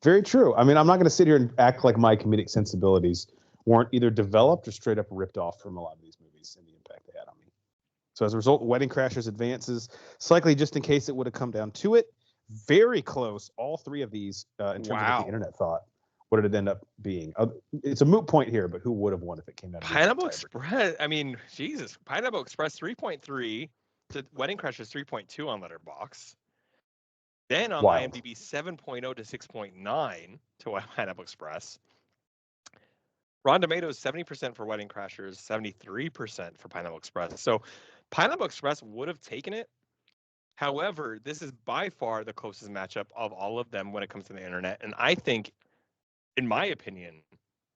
Very true. I mean, I'm not going to sit here and act like my comedic sensibilities weren't either developed or straight up ripped off from a lot of these movies and the impact they had on me. So as a result, Wedding Crashers advances slightly, just in case it would have come down to it. Very close, all three of these, in terms of what the internet thought. What did it end up being? It's a moot point here, but who would have won if it came down to Pineapple Express? I mean, Jesus. Pineapple Express 3.3 to Wedding Crashers 3.2 on Letterboxd. Then on IMDb 7.0 to 6.9 to Pineapple Express. Rotten Tomatoes 70% for Wedding Crashers, 73% for Pineapple Express. So Pineapple Express would have taken it. However, this is by far the closest matchup of all of them when it comes to the internet. And I think, in my opinion,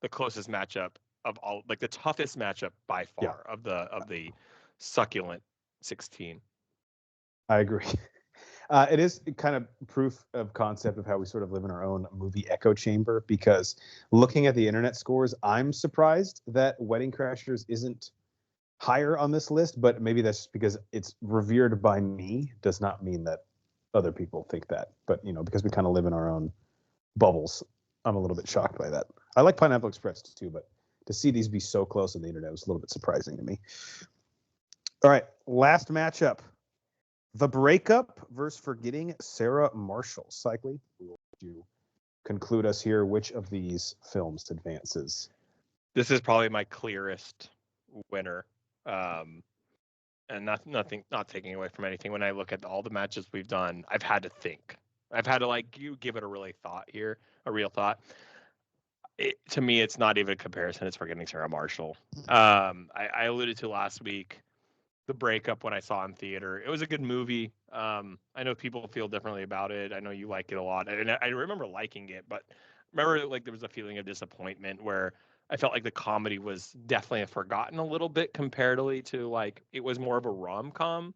the closest matchup of all, like the toughest matchup by far of the succulent 16. I agree. It is kind of proof of concept of how we sort of live in our own movie echo chamber, because looking at the internet scores, I'm surprised that Wedding Crashers isn't higher on this list, but maybe that's just because it's revered by me does not mean that other people think that. But, because we kind of live in our own bubbles, I'm a little bit shocked by that. I like Pineapple Express too, but to see these be so close on the internet was a little bit surprising to me. All right, last matchup. The Breakup versus Forgetting Sarah Marshall. Cycling, will you conclude us here? Which of these films advances? This is probably my clearest winner. And not taking away from anything. When I look at all the matches we've done, I've had to think. I've had to give it a real thought. to me, it's not even a comparison. It's Forgetting Sarah Marshall. I alluded to last week The Breakup when I saw it in theater. It was a good movie. I know people feel differently about it. I know you like it a lot, and I remember liking it, but remember like there was a feeling of disappointment where I felt like the comedy was definitely forgotten a little bit comparatively to like it was more of a rom-com.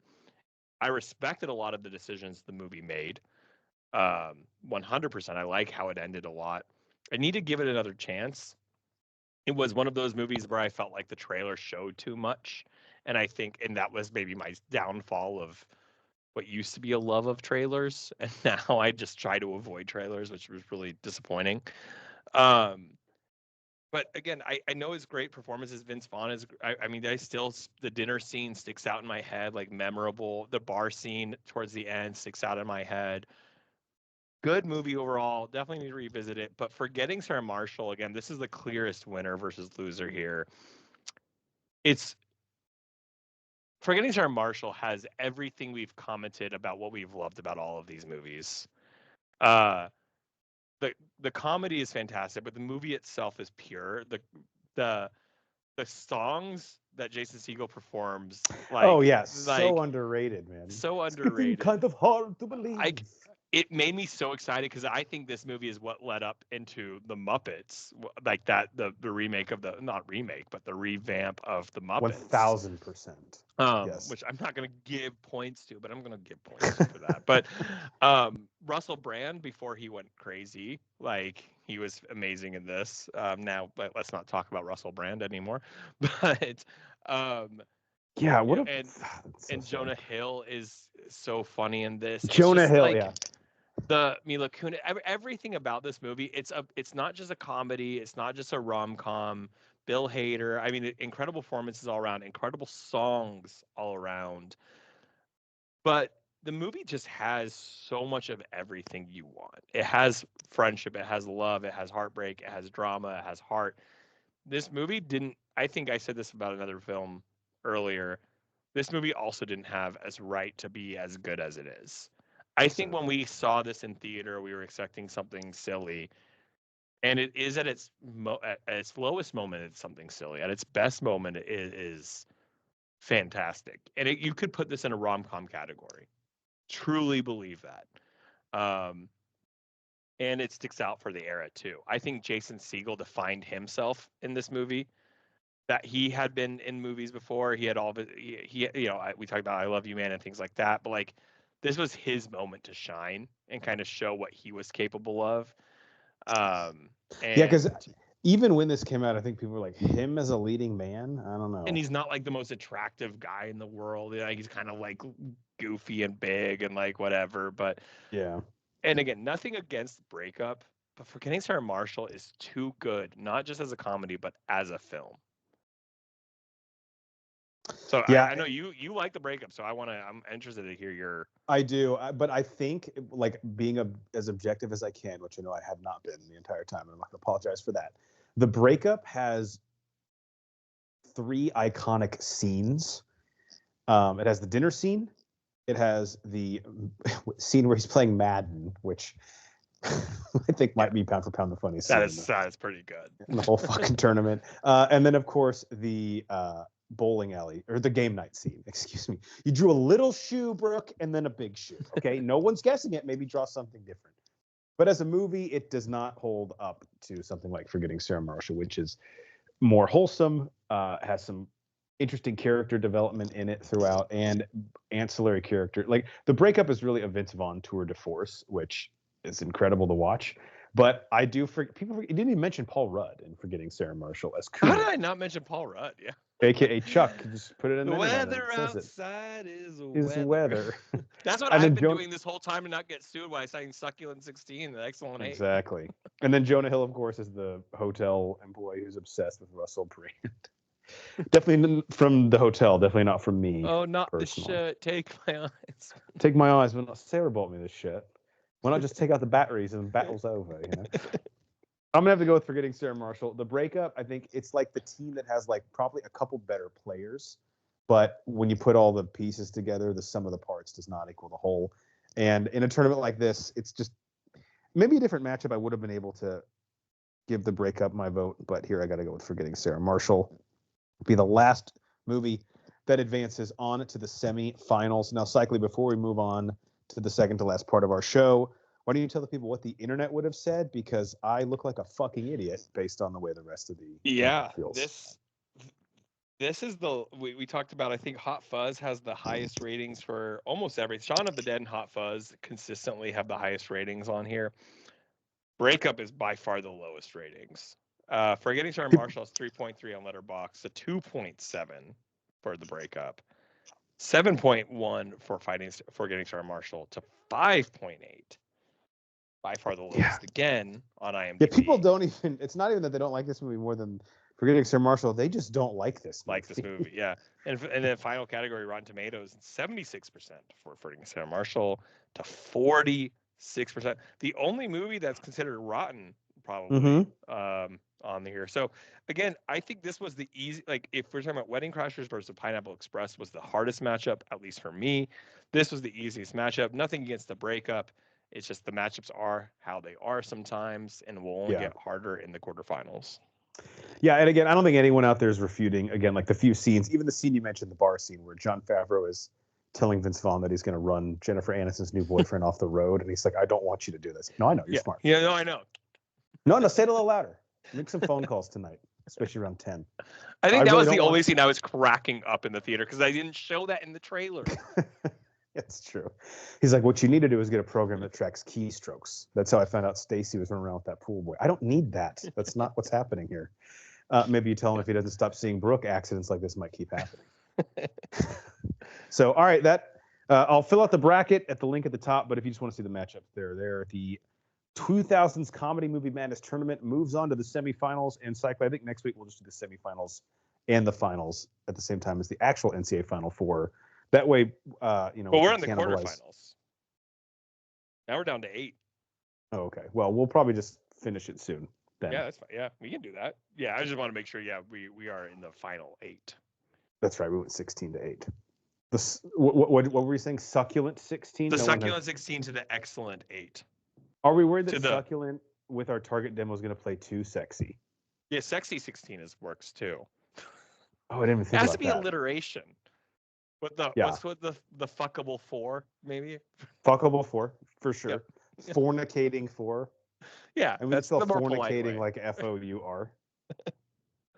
I respected a lot of the decisions the movie made. 100%. I like how it ended a lot. I need to give it another chance. It was one of those movies where I felt like the trailer showed too much. And I think, and that was maybe my downfall of what used to be a love of trailers. And now I just try to avoid trailers, which was really disappointing. But again, I know his great performances. Vince Vaughn is, I mean, the dinner scene sticks out in my head, like memorable. The bar scene towards the end sticks out in my head. Good movie overall. Definitely need to revisit it. But Forgetting Sarah Marshall, again, this is the clearest winner versus loser here. It's Forgetting Sarah Marshall has everything we've commented about what we've loved about all of these movies. The comedy is fantastic, but the movie itself is pure. The songs that Jason Segel performs, so underrated, man. So underrated. Kind of hard to believe. It made me so excited because I think this movie is what led up into the Muppets, like that the remake of not remake, but the revamp of the Muppets. 1000%. Yes. Which I'm not going to give points to, but I'm going to give points to for that. But Russell Brand, before he went crazy, like he was amazing in this. Now, let's not talk about Russell Brand anymore. But yeah, what and Jonah Hill is so funny in this. Jonah Hill, yeah. The Mila Kunis, everything about this movie, it's not just a comedy, it's not just a rom-com. Bill Hader, I mean, incredible performances all around, incredible songs all around. But the movie just has so much of everything you want. It has friendship, it has love, it has heartbreak, it has drama, it has heart. This movie didn't, I think I said this about another film earlier, this movie also didn't have as right to be as good as it is. I think when we saw this in theater, we were expecting something silly, and it is at its lowest moment, it's something silly. At its best moment, it is fantastic, and you could put this in a rom-com category. Truly believe that, and it sticks out for the era too. I think Jason Segel defined himself in this movie. That he had been in movies before. He had we talked about I Love You Man and things like that, but like. This was his moment to shine and kind of show what he was capable of. Because even when this came out, I think people were like, him as a leading man? I don't know. And he's not like the most attractive guy in the world. Like, he's kind of like goofy and big and like whatever. But yeah. And again, nothing against Breakup, but Forgetting Sarah Marshall is too good, not just as a comedy, but as a film. So yeah, I know you like The Breakup, so I'm interested to hear your. I do, but I think like being as objective as I can, which I know I have not been the entire time, and I'm not going to apologize for that. The Breakup has 3 iconic scenes. It has the dinner scene. It has the scene where he's playing Madden, which I think might be pound for pound the funniest scene. That is pretty good. In the whole fucking tournament. And then, of course, the bowling alley or the game night scene. Excuse me. You drew a little shoe, Brooke, and then a big shoe. Okay, no one's guessing it. Maybe draw something different. But as a movie, it does not hold up to something like Forgetting Sarah Marshall, which is more wholesome, has some interesting character development in it throughout, and ancillary character. Like The Breakup is really a Vince Vaughn tour de force, which is incredible to watch. But I do you didn't even mention Paul Rudd in Forgetting Sarah Marshall as Kuno. How did I not mention Paul Rudd? Yeah. AKA Chuck. Just put it in the there. Weather outside is weather. That's what I've been doing this whole time to not get sued while I sang Succulent 16, the Excellent 8. Exactly. And then Jonah Hill, of course, is the hotel employee who's obsessed with Russell Brand. Definitely from the hotel, definitely not from me. Oh, not personally. The shirt. Take my eyes. Take my eyes, but not Sarah bought me this shirt. Why not just take out the batteries and the battle's over, you know? I'm gonna have to go with Forgetting Sarah Marshall. The Breakup, I think it's like the team that has like probably a couple better players, but when you put all the pieces together, the sum of the parts does not equal the whole. And in a tournament like this, it's just maybe a different matchup. I would have been able to give the breakup my vote, but here I got to go with Forgetting Sarah Marshall. Be the last movie that advances on to the semifinals. Now, Cycly, before we move on to the second to last part of our show, why don't you tell the people what the internet would have said? Because I look like a fucking idiot based on the way the rest of the feels. This is we talked about. I think Hot Fuzz has the highest ratings for almost every. Shaun of the Dead and Hot Fuzz consistently have the highest ratings on here. Breakup is by far the lowest ratings. Forgetting Sarah Marshall is 3.3 on Letterboxd, a 2.7 for the breakup, 7.1 for Forgetting Sarah Marshall to 5.8. By far the lowest again on IMDb. Yeah, people don't even. It's not even that they don't like this movie more than Forgetting Sarah Marshall. They just don't like this movie. Yeah. And then final category, Rotten Tomatoes, 76% for Forgetting Sarah Marshall to 46%. The only movie that's considered rotten, probably, on here. So again, I think this was the easy. Like, if we're talking about Wedding Crashers versus Pineapple Express, was the hardest matchup, at least for me. This was the easiest matchup. Nothing against the breakup. It's just the matchups are how they are sometimes, and will only get harder in the quarterfinals. Yeah, and again, I don't think anyone out there is refuting, again, like the few scenes, even the scene you mentioned, the bar scene, where Jon Favreau is telling Vince Vaughn that he's going to run Jennifer Aniston's new boyfriend off the road, and he's like, I don't want you to do this. No, I know, you're smart. Yeah, no, I know. No, say it a little louder. Make some phone calls tonight, especially around 10. I think that was the only scene I was cracking up in the theater, because I didn't show that in the trailer. It's true. He's like, what you need to do is get a program that tracks keystrokes. That's how I found out Stacy was running around with that pool boy. I don't need that. That's not what's happening here. Maybe you tell him if he doesn't stop seeing Brooke, accidents like this might keep happening. So, all right, I'll fill out the bracket at the link at the top, but if you just want to see the matchups, there. The 2000's Comedy Movie Madness Tournament moves on to the semifinals, and Cycly, I think next week we'll just do the semifinals and the finals at the same time as the actual NCAA Final Four. That way, But we're in the quarterfinals. Now we're down to 8. Oh, okay. Well, we'll probably just finish it soon then. Yeah, that's fine. Yeah, we can do that. Yeah, I just want to make sure. Yeah, we are in the final 8. That's right. We went 16-8. What were we saying? Succulent 16. The succulent 16 to the excellent 8. Are we worried that succulent with our target demo is going to play too sexy? Yeah, sexy 16 works too. Oh, I didn't even think about that. It has to be alliteration. What's with the fuckable 4, maybe? Fuckable 4, for sure. Yep. Fornicating 4. Yeah, and that's still fornicating like FOUR.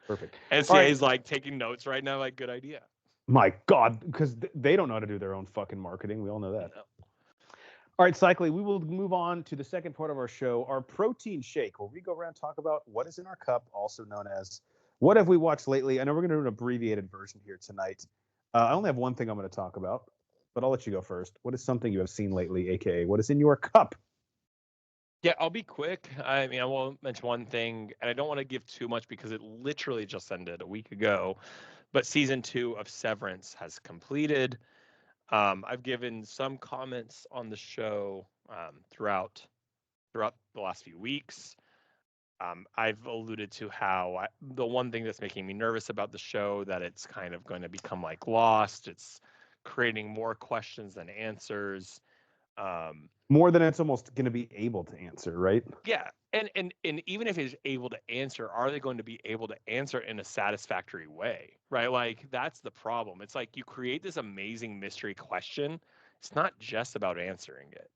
Perfect. NCAA's like taking notes right now, like, good idea. My God, because they don't know how to do their own fucking marketing. We all know that. No. All right, Cycly, we will move on to the second part of our show, our protein shake, where we go around and talk about what is in our cup, also known as what have we watched lately. I know we're going to do an abbreviated version here tonight. I only have one thing I'm going to talk about, but I'll let you go first. What is something you have seen lately, a.k.a. what is in your cup? Yeah, I'll be quick. I mean, I will mention one thing, and I don't want to give too much because it literally just ended a week ago, but season 2 of Severance has completed. I've given some comments on the show throughout the last few weeks. I've alluded to how the one thing that's making me nervous about the show, that it's kind of going to become like Lost. It's creating more questions than answers. More than it's almost going to be able to answer, right? Yeah, and even if it's able to answer, are they going to be able to answer in a satisfactory way, right? Like, that's the problem. It's like you create this amazing mystery question. It's not just about answering it.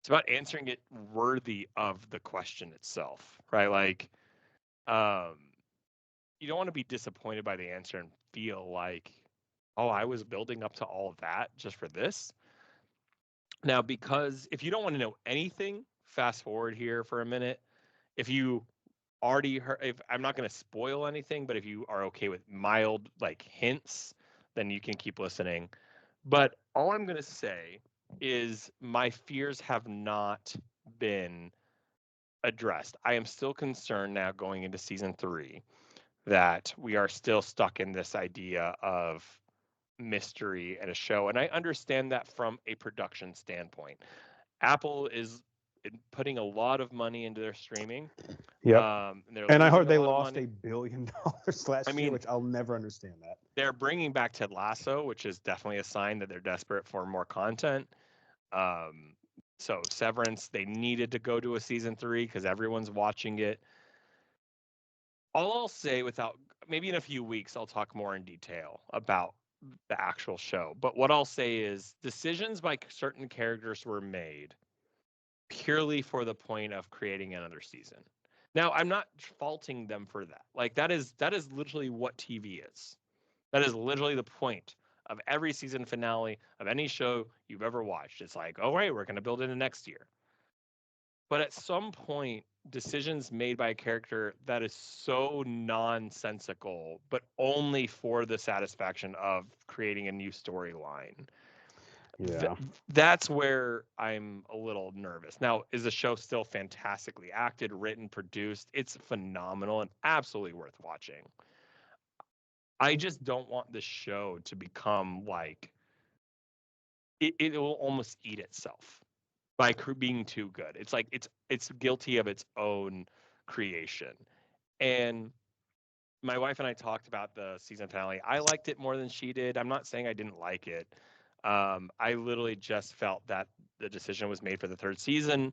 It's about answering it worthy of the question itself, right? Like, you don't want to be disappointed by the answer and feel like, oh, I was building up to all of that just for this. Now, because if you don't want to know anything, fast forward here for a minute. If you already heard, if I'm not going to spoil anything, but if you are okay with mild like hints, then you can keep listening. But all I'm going to say is my fears have not been addressed. I am still concerned now going into season 3 that we are still stuck in this idea of mystery and a show, and I understand that from a production standpoint. Apple is putting a lot of money into their streaming. Yeah, and I heard they lost $1 billion last year, which I'll never understand that. They're bringing back Ted Lasso, which is definitely a sign that they're desperate for more content. So Severance, they needed to go to a season 3 because everyone's watching it. All I'll say, without maybe in a few weeks, I'll talk more in detail about the actual show. But what I'll say is decisions by certain characters were made purely for the point of creating another season. Now, I'm not faulting them for that. Like that is literally what TV is. That is literally the point of every season finale of any show you've ever watched. It's like, oh, right, we're going to build into next year. But at some point, decisions made by a character that is so nonsensical, but only for the satisfaction of creating a new storyline. Yeah. That's where I'm a little nervous. Now, is the show still fantastically acted, written, produced? It's phenomenal and absolutely worth watching. I just don't want the show to become like it will almost eat itself by being too good. It's like it's guilty of its own creation. And my wife and I talked about the season finale. I liked it more than she did. I'm not saying I didn't like it. I literally just felt that the decision was made for the third season.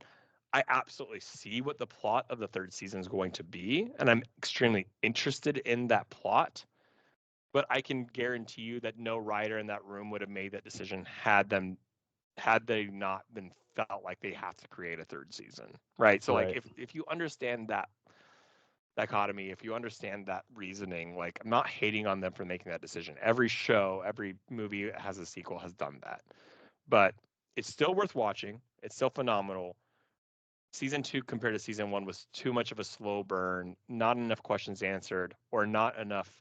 I absolutely see what the plot of the third season is going to be, and I'm extremely interested in that plot. But I can guarantee you that no writer in that room would have made that decision had they not been felt like they have to create a third season, right? So like if you understand that dichotomy, if you understand that reasoning, like I'm not hating on them for making that decision. Every show, every movie that has a sequel has done that. But it's still worth watching. It's still phenomenal. Season 2 compared to season 1 was too much of a slow burn, not enough questions answered, or not enough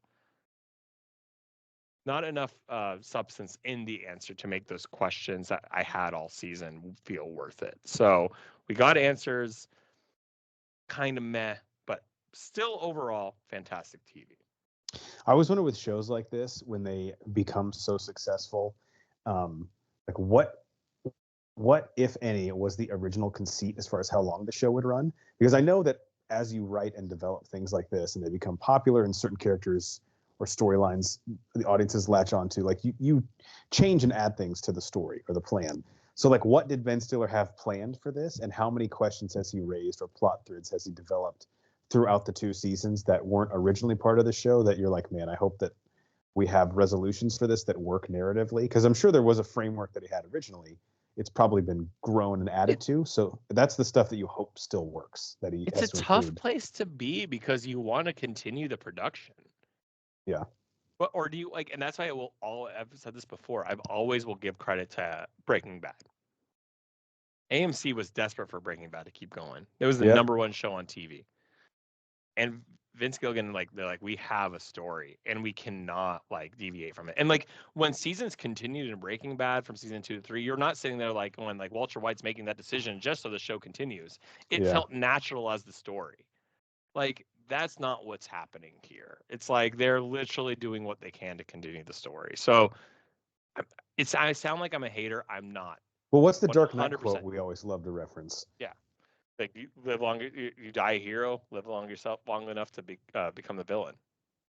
substance in the answer to make those questions that I had all season feel worth it. So we got answers, kind of meh, but still overall fantastic TV. I always wonder with shows like this, when they become so successful, like what, if any, was the original conceit as far as how long the show would run? Because I know that as you write and develop things like this and they become popular and certain characters or storylines the audiences latch onto, like you change and add things to the story or the plan. So like what did Ben Stiller have planned for this, and how many questions has he raised or plot threads has he developed throughout the 2 seasons that weren't originally part of the show that you're like, man, I hope that we have resolutions for this that work narratively? Because I'm sure there was a framework that he had originally. It's probably been grown and added to. So that's the stuff that you hope still works, that he has to include. It's a tough place to be because you want to continue the production. Yeah. But, or do you like, and that's why I've said this before, I've always will give credit to Breaking Bad. AMC was desperate for Breaking Bad to keep going. It was the number one show on TV. And Vince Gilligan, they're like, we have a story and we cannot deviate from it. And when seasons continued in Breaking Bad from season 2 to 3, you're not sitting there going Walter White's making that decision just so the show continues. It felt natural as the story. That's not what's happening here. It's like they're literally doing what they can to continue the story. So I sound like I'm a hater. I'm not. Well, what's the Dark Knight quote we always love to reference? Yeah. You live longer, you die a hero, live long enough to become the villain.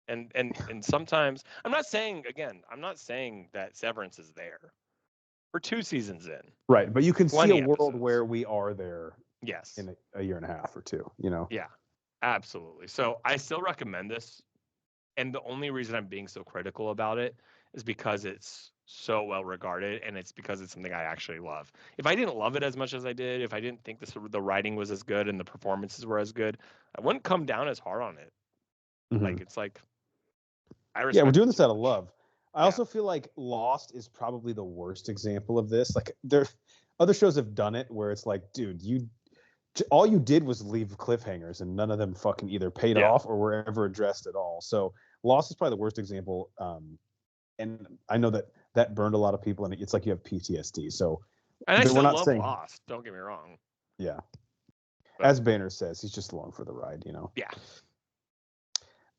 And sometimes I'm not saying that Severance is there. We're 2 seasons in. Right. But you can see a world where we are there. Yes. In a year and a half or 2, Yeah, absolutely. So I still recommend this. And the only reason I'm being so critical about it is because it's so well regarded, and it's because it's something I actually love. If I didn't love it as much as I did, if I didn't think the writing was as good and the performances were as good, I wouldn't come down as hard on it. Mm-hmm. It's like, I respect. Yeah, we're doing this out of love. I also feel like Lost is probably the worst example of this. Other shows have done it where it's like, dude, all you did was leave cliffhangers, and none of them fucking either paid off or were ever addressed at all. So Lost is probably the worst example. And I know that burned a lot of people, and it's like you have PTSD. So and I still love Lost. Don't get me wrong. Yeah. But, as Banner says, he's just along for the ride, Yeah.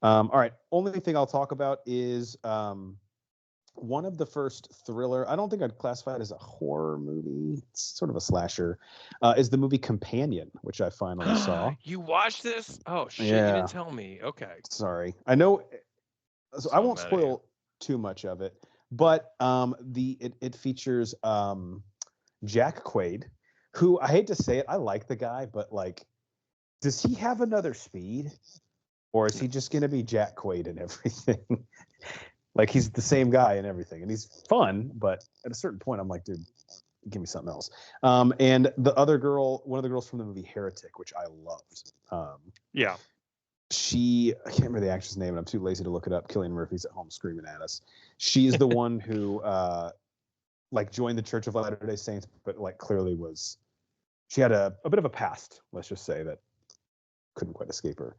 All right. Only thing I'll talk about is one of the first thriller. I don't think I'd classify it as a horror movie. It's sort of a slasher. Is the movie Companion, which I finally saw. You watched this? Oh shit! Yeah. You didn't tell me. Okay. Sorry. I know. So I won't spoil too much of it, but it features Jack Quaid, who, I hate to say it, I like the guy, but does he have another Speed? Or is he just going to be Jack Quaid in everything? Like, he's the same guy in everything. And he's fun, but at a certain point, I'm like, dude, give me something else. And the other girl, one of the girls from the movie Heretic, which I loved. Yeah. I can't remember the actress' name, and I'm too lazy to look it up. Cillian Murphy's at home screaming at us. She's the one who like joined the Church of Latter-day Saints, but like clearly she had a bit of a past, let's just say, that couldn't quite escape her.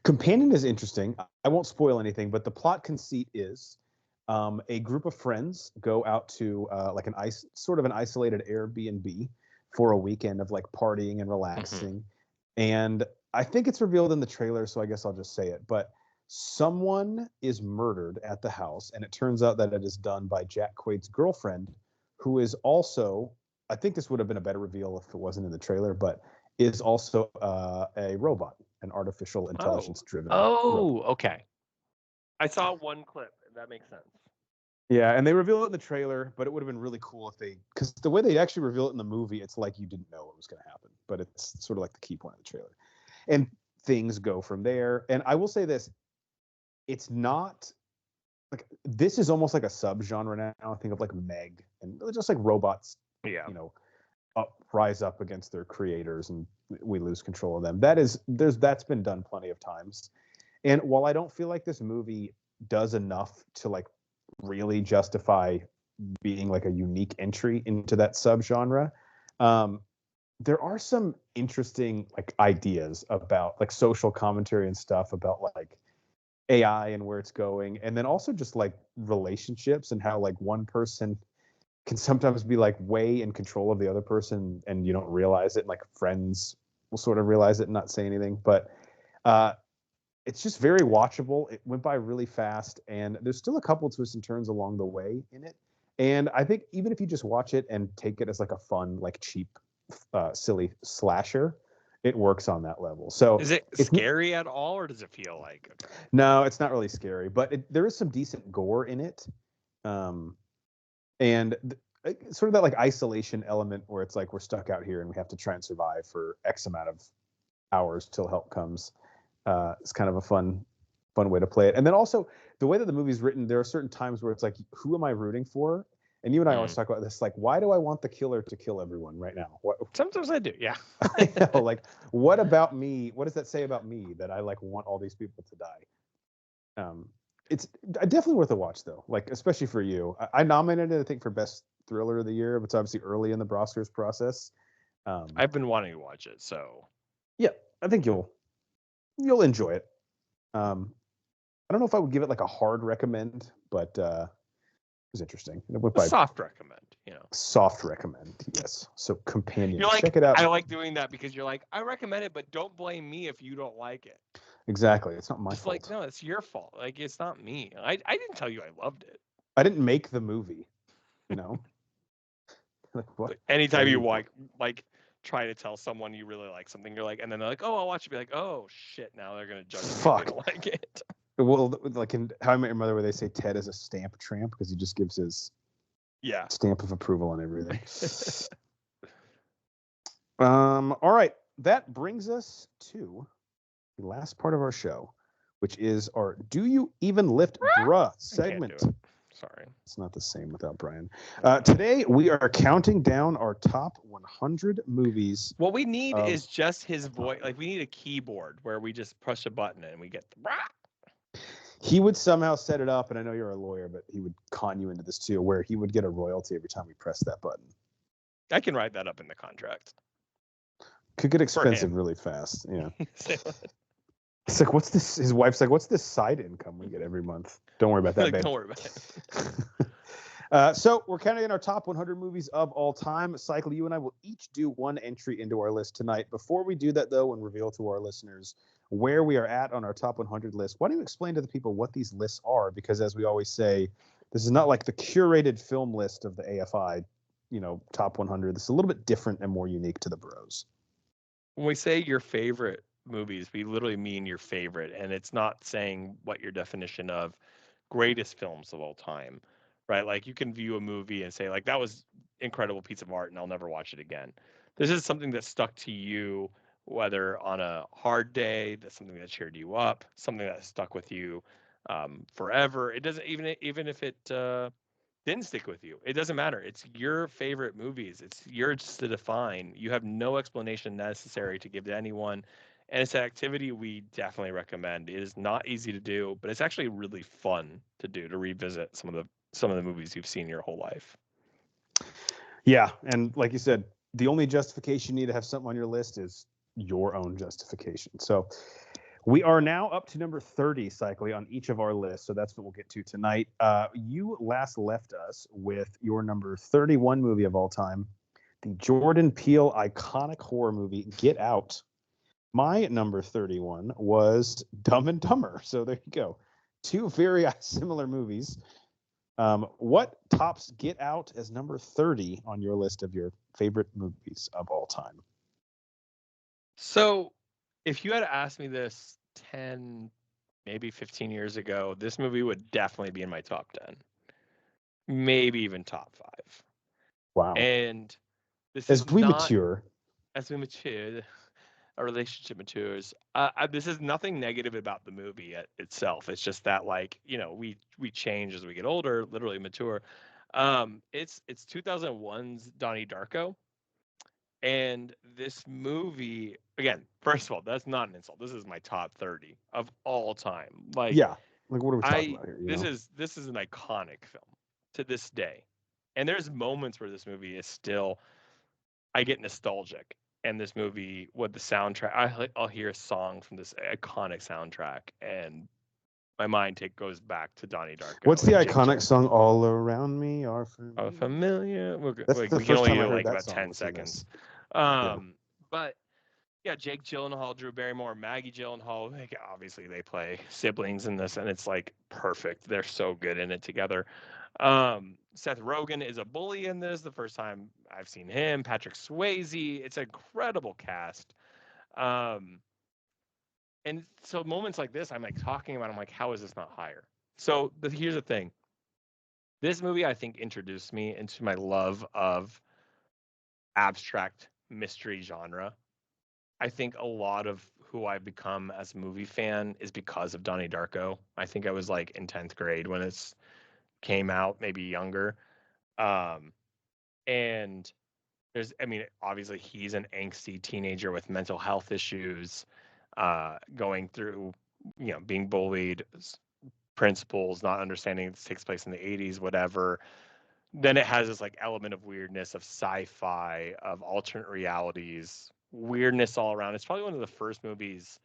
Companion is interesting. I won't spoil anything, but the plot conceit is a group of friends go out to like an isolated Airbnb for a weekend of like partying and relaxing. And I think it's revealed in the trailer, so I guess I'll just say it. But someone is murdered at the house, and it turns out that it is done by Jack Quaid's girlfriend, who is also, I think this would have been a better reveal if it wasn't in the trailer, but is also a robot, an artificial intelligence-driven robot. Okay. I saw one clip. That makes sense. Yeah, and they reveal it in the trailer, but it would have been really cool because the way they actually reveal it in the movie, it's like you didn't know what was going to happen, but it's sort of like the key point of the trailer. And things go from there. And I will say this, it's not like, this is almost like a subgenre now. I think of like Meg and just like robots, rise up against their creators and we lose control of them. That's been done plenty of times. And while I don't feel like this movie does enough to like really justify being like a unique entry into that subgenre, there are some interesting like ideas about like social commentary and stuff about like AI and where it's going, and then also just like relationships and how like one person can sometimes be like way in control of the other person and you don't realize it, and like friends will sort of realize it and not say anything. But it's just very watchable. It went by really fast, and there's still a couple twists and turns along the way in it. And I think even if you just watch it and take it as like a fun, like cheap, silly slasher, it works on that level. So is it scary at all, or does it feel like? Okay. No, it's not really scary, but there is some decent gore in it. And sort of that like isolation element where it's like we're stuck out here and we have to try and survive for X amount of hours till help comes. It's kind of a fun way to play it. And then also the way that the movie's written, there are certain times where it's like, who am I rooting for? And you and I always talk about this, like, why do I want the killer to kill everyone right now? Sometimes I do, yeah. I know, like, what about me? What does that say about me that I like want all these people to die? It's definitely worth a watch though, like especially for you. I nominated it, I think, for best thriller of the year, but it's obviously early in the Oscars process. I've been wanting to watch it, so yeah, I think you'll enjoy it. I don't know if I would give it like a hard recommend, but it was interesting. It went by soft recommend, Soft recommend, yes. So Companion, like, check it out. I like doing that because you're like, I recommend it, but don't blame me if you don't like it. Exactly, it's not my fault. Like, no, it's your fault. Like, it's not me. I didn't tell you I loved it. I didn't make the movie, Like what? Anytime you like try to tell someone you really like something, you're like, and then they're like, oh, I'll watch it. Be like, oh shit, now they're gonna judge me if they don't like it. Well, like in How I Met Your Mother, where they say Ted is a stamp tramp because he just gives his stamp of approval on everything. All right, that brings us to the last part of our show, which is our "Do You Even Lift Bruh" segment. Sorry, it's not the same without Brian. Today we are counting down our top 100 movies. What we need is just his voice. Like, we need a keyboard where we just push a button and we get the brah. He would somehow set it up, and I know you're a lawyer, but he would con you into this too, where he would get a royalty every time we press that button. I can write that up in the contract. Could get expensive really fast. Yeah. It's like, what's this? His wife's like, what's this side income we get every month? Don't worry about that, babe. Don't worry about it. So we're counting in our top 100 movies of all time. Cycle, you and I will each do one entry into our list tonight. Before we do that, though, and reveal to our listeners where we are at on our top 100 list, why don't you explain to the people what these lists are? Because as we always say, this is not like the curated film list of the AFI, top 100. This is a little bit different and more unique to the bros. When we say your favorite movies, we literally mean your favorite, and it's not saying what your definition of greatest films of all time, right? Like, you can view a movie and say, like, that was incredible piece of art and I'll never watch it again. This is something that stuck to you whether on a hard day, that's something that cheered you up, something that stuck with you forever. It doesn't even if it didn't stick with you. It doesn't matter. It's your favorite movies. It's yours to define. You have no explanation necessary to give to anyone. And it's an activity we definitely recommend. It is not easy to do, but it's actually really fun to do, to revisit some of the movies you've seen your whole life. Yeah, and like you said, the only justification you need to have something on your list is your own justification. So we are now up to number 30, Cycly, on each of our lists. So that's what we'll get to tonight. You last left us with your number 31 movie of all time, the Jordan Peele iconic horror movie, Get Out. My number 31 was Dumb and Dumber. So there you go. Two very similar movies. What tops Get Out as number 30 on your list of your favorite movies of all time? So if you had asked me this 10, maybe 15 years ago, this movie would definitely be in my top 10, maybe even top 5. Wow. And this as is we not, mature. As we mature, our relationship matures. This is nothing negative about the movie itself. It's just that, like, you know, we change as we get older, literally mature. It's 2001's Donnie Darko. And this movie, again, first of all, that's not an insult. This is my top 30 of all time. Like, yeah, like what are we talking about here? This is an iconic film to this day. And there's moments where this movie is still, I get nostalgic. And this movie, with the soundtrack, I'll hear a song from this iconic soundtrack, and my mind goes back to Donnie Darko. What's the iconic song? All Around Me Are Familiar. Oh, familiar. That's the first time I heard that about song 10 seconds. Yeah. But yeah, Jake Gyllenhaal, Drew Barrymore, Maggie Gyllenhaal, like, obviously they play siblings in this, and it's like perfect. They're so good in it together. Seth Rogen is a bully in this. The first time I've seen him. Patrick Swayze. It's an incredible cast. And so moments like this, I'm like talking about, I'm like, how is this not higher? So here's the thing. This movie, I think, introduced me into my love of abstract mystery genre. I think a lot of who I've become as a movie fan is because of Donnie Darko. I think I was like in 10th grade when it came out, maybe younger. And obviously he's an angsty teenager with mental health issues, going through, being bullied, principles, not understanding this takes place in the 80s, whatever. Then it has this like element of weirdness, of sci-fi, of alternate realities, weirdness all around. It's probably one of the first movies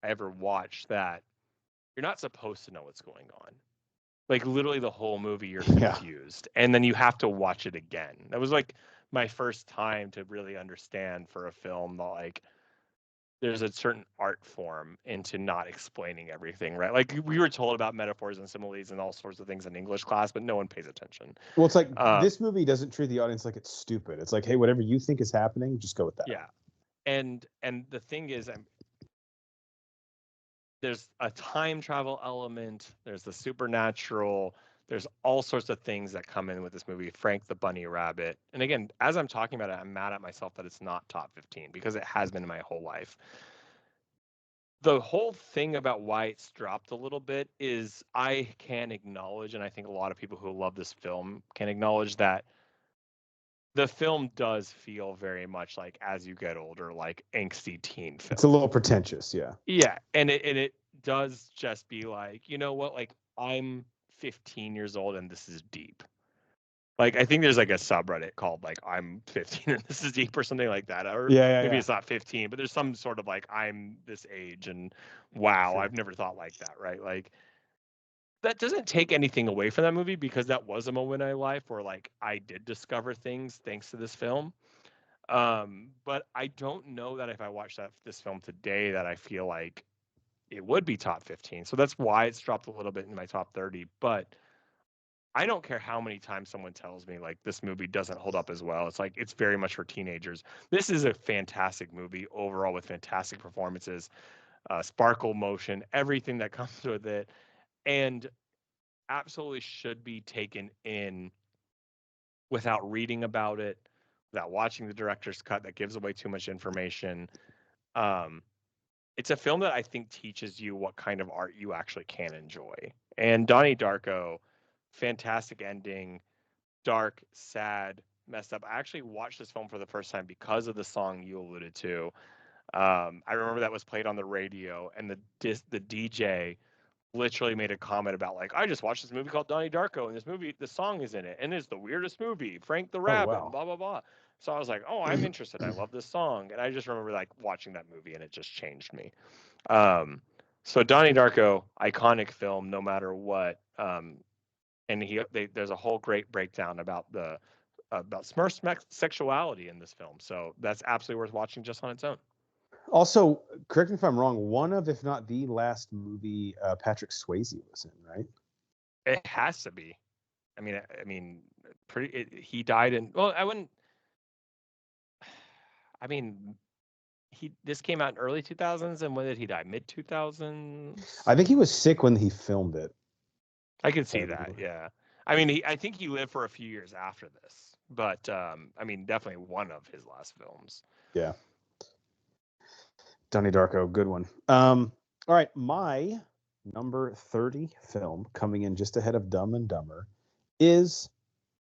I ever watched that you're not supposed to know what's going on. Like literally the whole movie you're confused, and then you have to watch it again. That was like my first time to really understand for a film that, like, there's a certain art form into not explaining everything, right? Like we were told about metaphors and similes and all sorts of things in English class, but no one pays attention. Well, it's like this movie doesn't treat the audience like it's stupid. It's like, hey, whatever you think is happening, just go with that. Yeah. And the thing is, there's a time travel element, there's the supernatural, there's all sorts of things that come in with this movie. Frank the Bunny Rabbit. And again, as I'm talking about it, I'm mad at myself that it's not top 15 because it has been my whole life. The whole thing about why it's dropped a little bit is I can acknowledge, and I think a lot of people who love this film can acknowledge, that the film does feel very much like, as you get older, like angsty teen film. It's a little pretentious, yeah. Yeah, and it does just be like, you know what, like, I'm 15 years old and this is deep. Like, I think there's like a subreddit called like I'm 15 and this is deep or something like that. Or maybe it's not 15, but there's some sort of like I'm this age and wow, I've never thought like that, right? Like, that doesn't take anything away from that movie because that was a moment in my life where like I did discover things thanks to this film. But I don't know that if I watched this film today that I feel like it would be top 15. So that's why it's dropped a little bit in my top 30. But I don't care how many times someone tells me like this movie doesn't hold up as well. It's like, it's very much for teenagers. This is a fantastic movie overall with fantastic performances, sparkle motion, everything that comes with it. And absolutely should be taken in without reading about it, without watching the director's cut that gives away too much information. It's a film that I think teaches you what kind of art you actually can enjoy. And Donnie Darko, fantastic ending, dark, sad, messed up. I actually watched this film for the first time because of the song you alluded to. I remember that was played on the radio, and the DJ literally made a comment about, like, I just watched this movie called Donnie Darko, and the song is in it, and it's the weirdest movie, Frank the Oh, Rabbit, wow. blah blah blah. So I was like, oh, I'm interested. I love this song, and I just remember like watching that movie, and it just changed me. So Donnie Darko, iconic film, no matter what. And there's a whole great breakdown about Smurf's sexuality in this film. So that's absolutely worth watching just on its own. Also, correct me if I'm wrong, one of, if not the last movie Patrick Swayze was in, right? It has to be. I mean, he died in. Well, I wouldn't. I mean, this came out in early 2000s, and when did he die? Mid 2000s. I think he was sick when he filmed it. I can see that. Yeah. I mean, I think he lived for a few years after this, but I mean, definitely one of his last films. Yeah. Donnie Darko, good one. All right, my number 30 film, coming in just ahead of Dumb and Dumber, is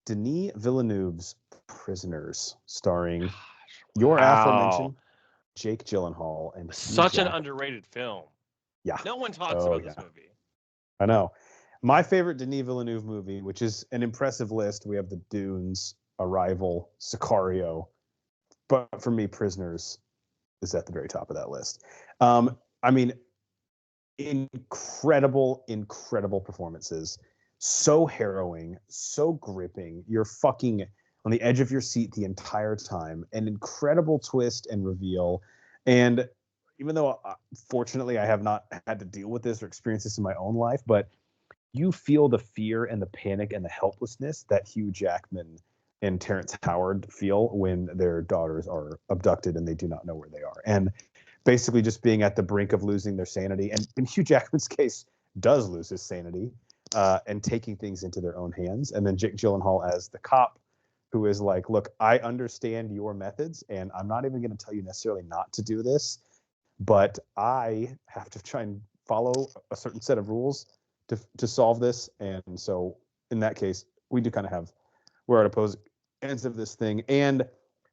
Denis Villeneuve's Prisoners, starring your aforementioned Jake Gyllenhaal and such an underrated film. Yeah, no one talks about this movie. I know. My favorite Denis Villeneuve movie, which is an impressive list. We have The Dunes, Arrival, Sicario, but for me, Prisoners is at the very top of that list. I mean, incredible performances. So harrowing, so gripping. You're fucking on the edge of your seat the entire time. An incredible twist and reveal. And even though, fortunately, I have not had to deal with this or experience this in my own life, but you feel the fear and the panic and the helplessness that Hugh Jackman and Terrence Howard feel when their daughters are abducted and they do not know where they are. And basically just being at the brink of losing their sanity. And in Hugh Jackman's case, does lose his sanity and taking things into their own hands. And then Jake Gyllenhaal as the cop who is like, look, I understand your methods, and I'm not even going to tell you necessarily not to do this, but I have to try and follow a certain set of rules to solve this. And so in that case, we do kind of we're at opposing ends of this thing. And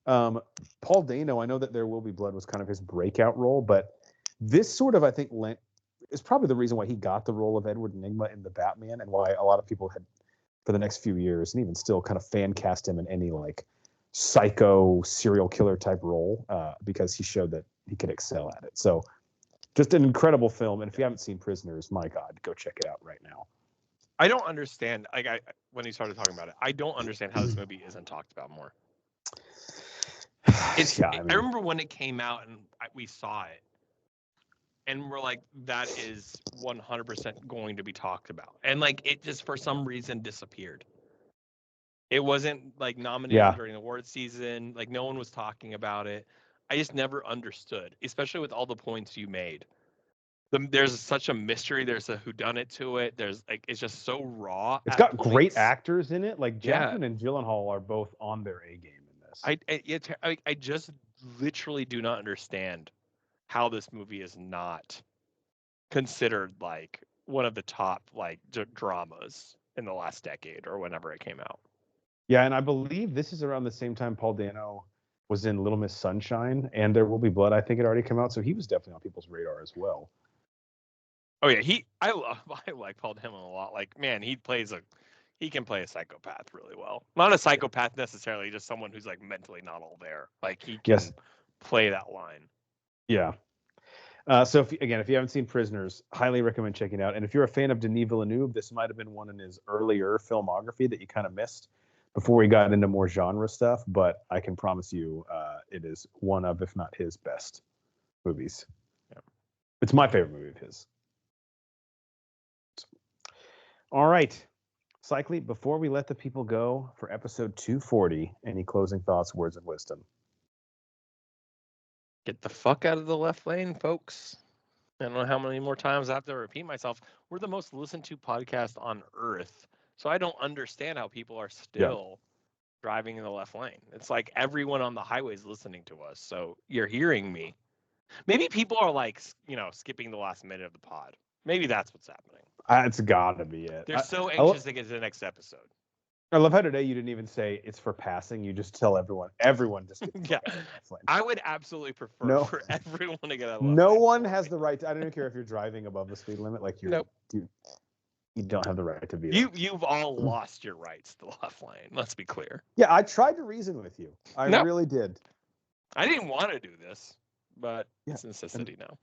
Paul Dano, I know that There Will Be Blood was kind of his breakout role, but this sort of, I think, is probably the reason why he got the role of Edward Nygma in The Batman, and why a lot of people had, for the next few years, and even still, kind of fan cast him in any like psycho serial killer type role, because he showed that he could excel at it. So just an incredible film. And if you haven't seen Prisoners, my God, go check it out right now. I don't understand. Like, when he started talking about it, I don't understand how this movie isn't talked about more. I remember when it came out and we saw it, and we're like, that is 100% going to be talked about. And like, it just for some reason disappeared. It wasn't like nominated during the award season. Like, no one was talking about it. I just never understood, especially with all the points you made. There's such a mystery. There's a whodunit to it. There's like, it's just so raw. It's got great actors in it. Like Jackman and Gyllenhaal are both on their A game in this. I just literally do not understand how this movie is not considered like one of the top like dramas in the last decade or whenever it came out. Yeah, and I believe this is around the same time Paul Dano was in Little Miss Sunshine and There Will Be Blood. I think it already came out, so he was definitely on people's radar as well. Oh yeah, I like Paul Dano a lot. Like, man, he can play a psychopath really well. Not a psychopath necessarily, just someone who's like mentally not all there. Like, he can play that line. Yeah. So if you haven't seen Prisoners, highly recommend checking it out. And if you're a fan of Denis Villeneuve, this might have been one in his earlier filmography that you kind of missed before we got into more genre stuff. But I can promise you, it is one of, if not his best movies. Yeah. It's my favorite movie of his. All right. Cycly, before we let the people go for episode 240, any closing thoughts, words of wisdom? Get the fuck out of the left lane, folks. I don't know how many more times I have to repeat myself. We're the most listened to podcast on earth. So I don't understand how people are still driving in the left lane. It's like everyone on the highway is listening to us. So you're hearing me. Maybe people are like, skipping the last minute of the pod. Maybe that's what's happening. It's gotta be it. They're so anxious to get to the next episode. I love how today you didn't even say it's for passing. You just tell everyone. Everyone just gets yeah. I would absolutely prefer for everyone to get out of the No one has the right to. I don't even care if you're driving above the speed limit. Like you don't have the right to be there. You've all lost your rights to the left lane. Let's be clear. Yeah, I tried to reason with you. I really did. I didn't want to do this, but it's a necessity now.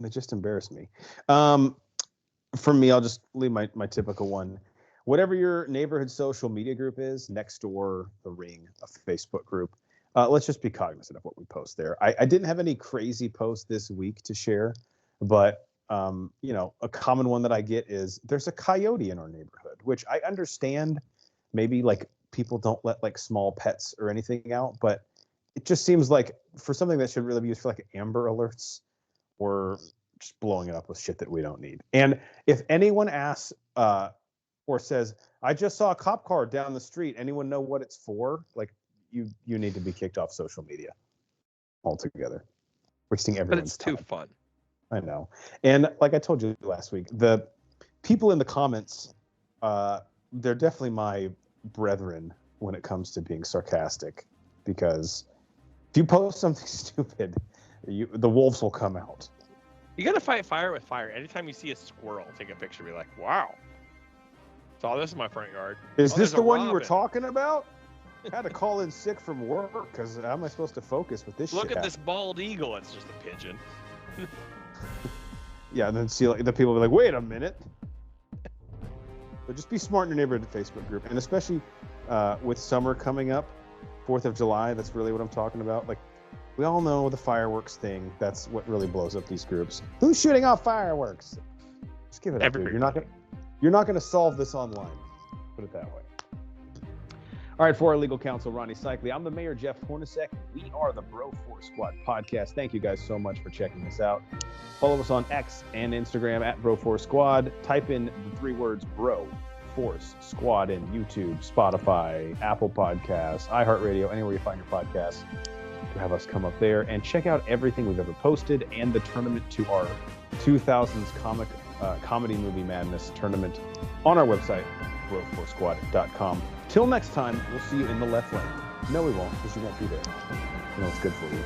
It just embarrassed me. For me, I'll just leave my typical one. Whatever your neighborhood social media group is, Nextdoor, The Ring, a Facebook group, let's just be cognizant of what we post there. I didn't have any crazy posts this week to share, but a common one that I get is there's a coyote in our neighborhood, which I understand. Maybe like people don't let like small pets or anything out, but it just seems like for something that should really be used for like Amber Alerts, we're just blowing it up with shit that we don't need. And if anyone asks or says, I just saw a cop car down the street, anyone know what it's for? Like you need to be kicked off social media altogether. Wasting everyone's time. But it's too fun. I know. And like I told you last week, the people in the comments, they're definitely my brethren when it comes to being sarcastic, because if you post something stupid, the wolves will come out. You got to fight fire with fire. Anytime you see a squirrel, take a picture, be like, wow. Saw this in my front yard. Is this the one you were talking about? I had to call in sick from work because how am I supposed to focus with this Look at this bald eagle. It's just a pigeon. Yeah, and then see like the people be like, wait a minute. But just be smart in your neighborhood Facebook group, and especially with summer coming up, 4th of July. That's really what I'm talking about. Like, we all know the fireworks thing. That's what really blows up these groups. Who's shooting off fireworks? Just give it up, dude. You're not gonna solve this online. Put it that way. All right, for our legal counsel, Ronnie Cycli, I'm the mayor, Jeff Hornacek. We are the Bro Force Squad podcast. Thank you guys so much for checking us out. Follow us on X and Instagram at Bro Force Squad. Type in the 3 words Bro Force Squad in YouTube, Spotify, Apple Podcasts, iHeartRadio, anywhere you find your podcasts. To have us come up there and check out everything we've ever posted and the tournament to our 2000's Comedy Movie Madness tournament on our website, broforsquad.com. Till next time, we'll see you in the left lane. No, we won't, because you won't be there. You know it's good for you.